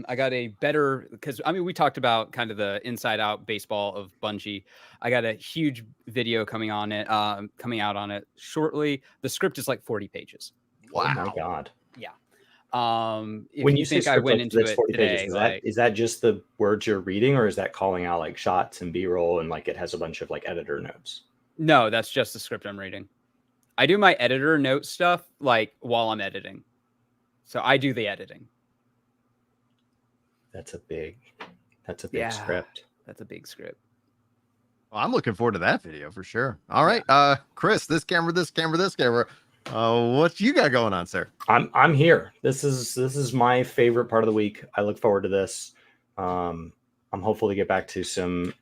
I got a better, because I mean, we talked about kind of the inside out baseball of Bungie. I got a huge video coming out on it shortly. The script is like 40 pages. Oh my God. If When you think I script went like into this it 40 today, pages, like, is that just the words you're reading, or is that calling out like shots and B-roll and like it has a bunch of like editor notes? no, that's just the script I'm reading. I do my editor note stuff like while I'm editing. So I do the editing. That's a big Yeah. script. That's a big script. Well, I'm looking forward to that video for sure. All right, Chris, this camera. What you got going on, sir? I'm here. This is my favorite part of the week. I look forward to this. I'm hopeful to get back to some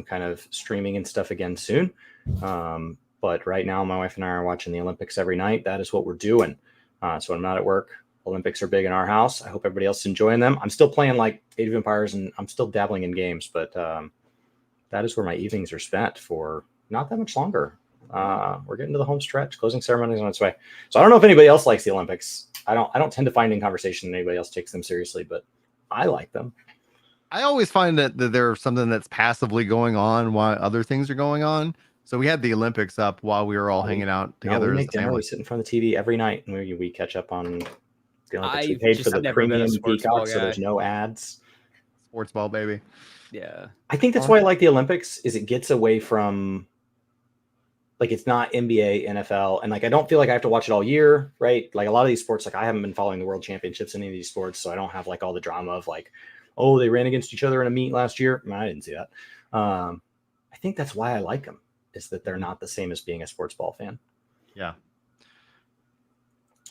kind of streaming and stuff again soon. But right now, my wife and I are watching the Olympics every night. That is what we're doing. So when I'm not at work, Olympics are big in our house. I hope everybody else is enjoying them. I'm still playing like Age of Empires, and I'm still dabbling in games, but that is where my evenings are spent for not that much longer. We're getting to the home stretch. Closing ceremony is on its way. So I don't know if anybody else likes the Olympics. I don't tend to find in conversation that anybody else takes them seriously, but I like them. I always find that there's something that's passively going on while other things are going on. So we had the Olympics up while we were all hanging out together. We as make a dinner. family. We sit in front of the TV every night, and we catch up on the Olympics. We I've paid for just the never been a premium sports Peacock, ball so there's guy. no ads. Sports ball, baby. Yeah. I think that's why I like the Olympics. Is it gets away from, like, it's not NBA, NFL, and like I don't feel like I have to watch it all year, right? Like a lot of these sports, like I haven't been following the World Championships in any of these sports, so I don't have like all the drama of like, oh, they ran against each other in a meet last year. No, I didn't see that. I think that's why I like them, is that they're not the same as being a sports ball fan. Yeah.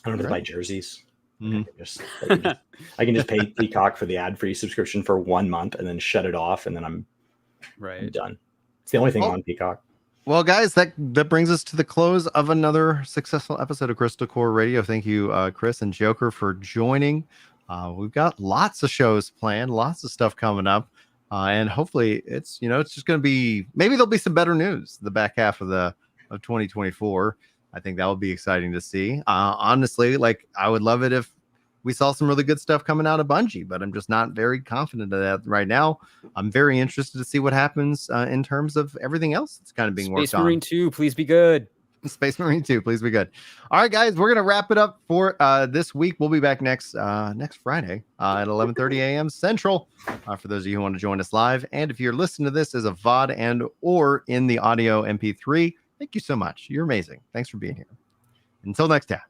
I don't have to buy jerseys. Mhm. I can just pay Peacock for the ad-free subscription for 1 month and then shut it off, and then I'm done. It's the only thing on Peacock. Well, guys, that brings us to the close of another successful episode of Crystal Core Radio. Thank you, Chris and Joker, for joining. We've got lots of shows planned, lots of stuff coming up, and hopefully it's just going to be, maybe there'll be some better news the back half of 2024. I think that will be exciting to see. Honestly, like I would love it if we saw some really good stuff coming out of Bungie, but I'm just not very confident of that right now. I'm very interested to see what happens in terms of everything else that's kind of being worked on. Space Marine 2, please be good. Space Marine 2, please be good. All right, guys, we're gonna wrap it up for this week. We'll be back next Friday at 11:30 a.m. Central. For those of you who want to join us live, and if you're listening to this as a VOD and or in the audio MP3, thank you so much. You're amazing. Thanks for being here. Until next time.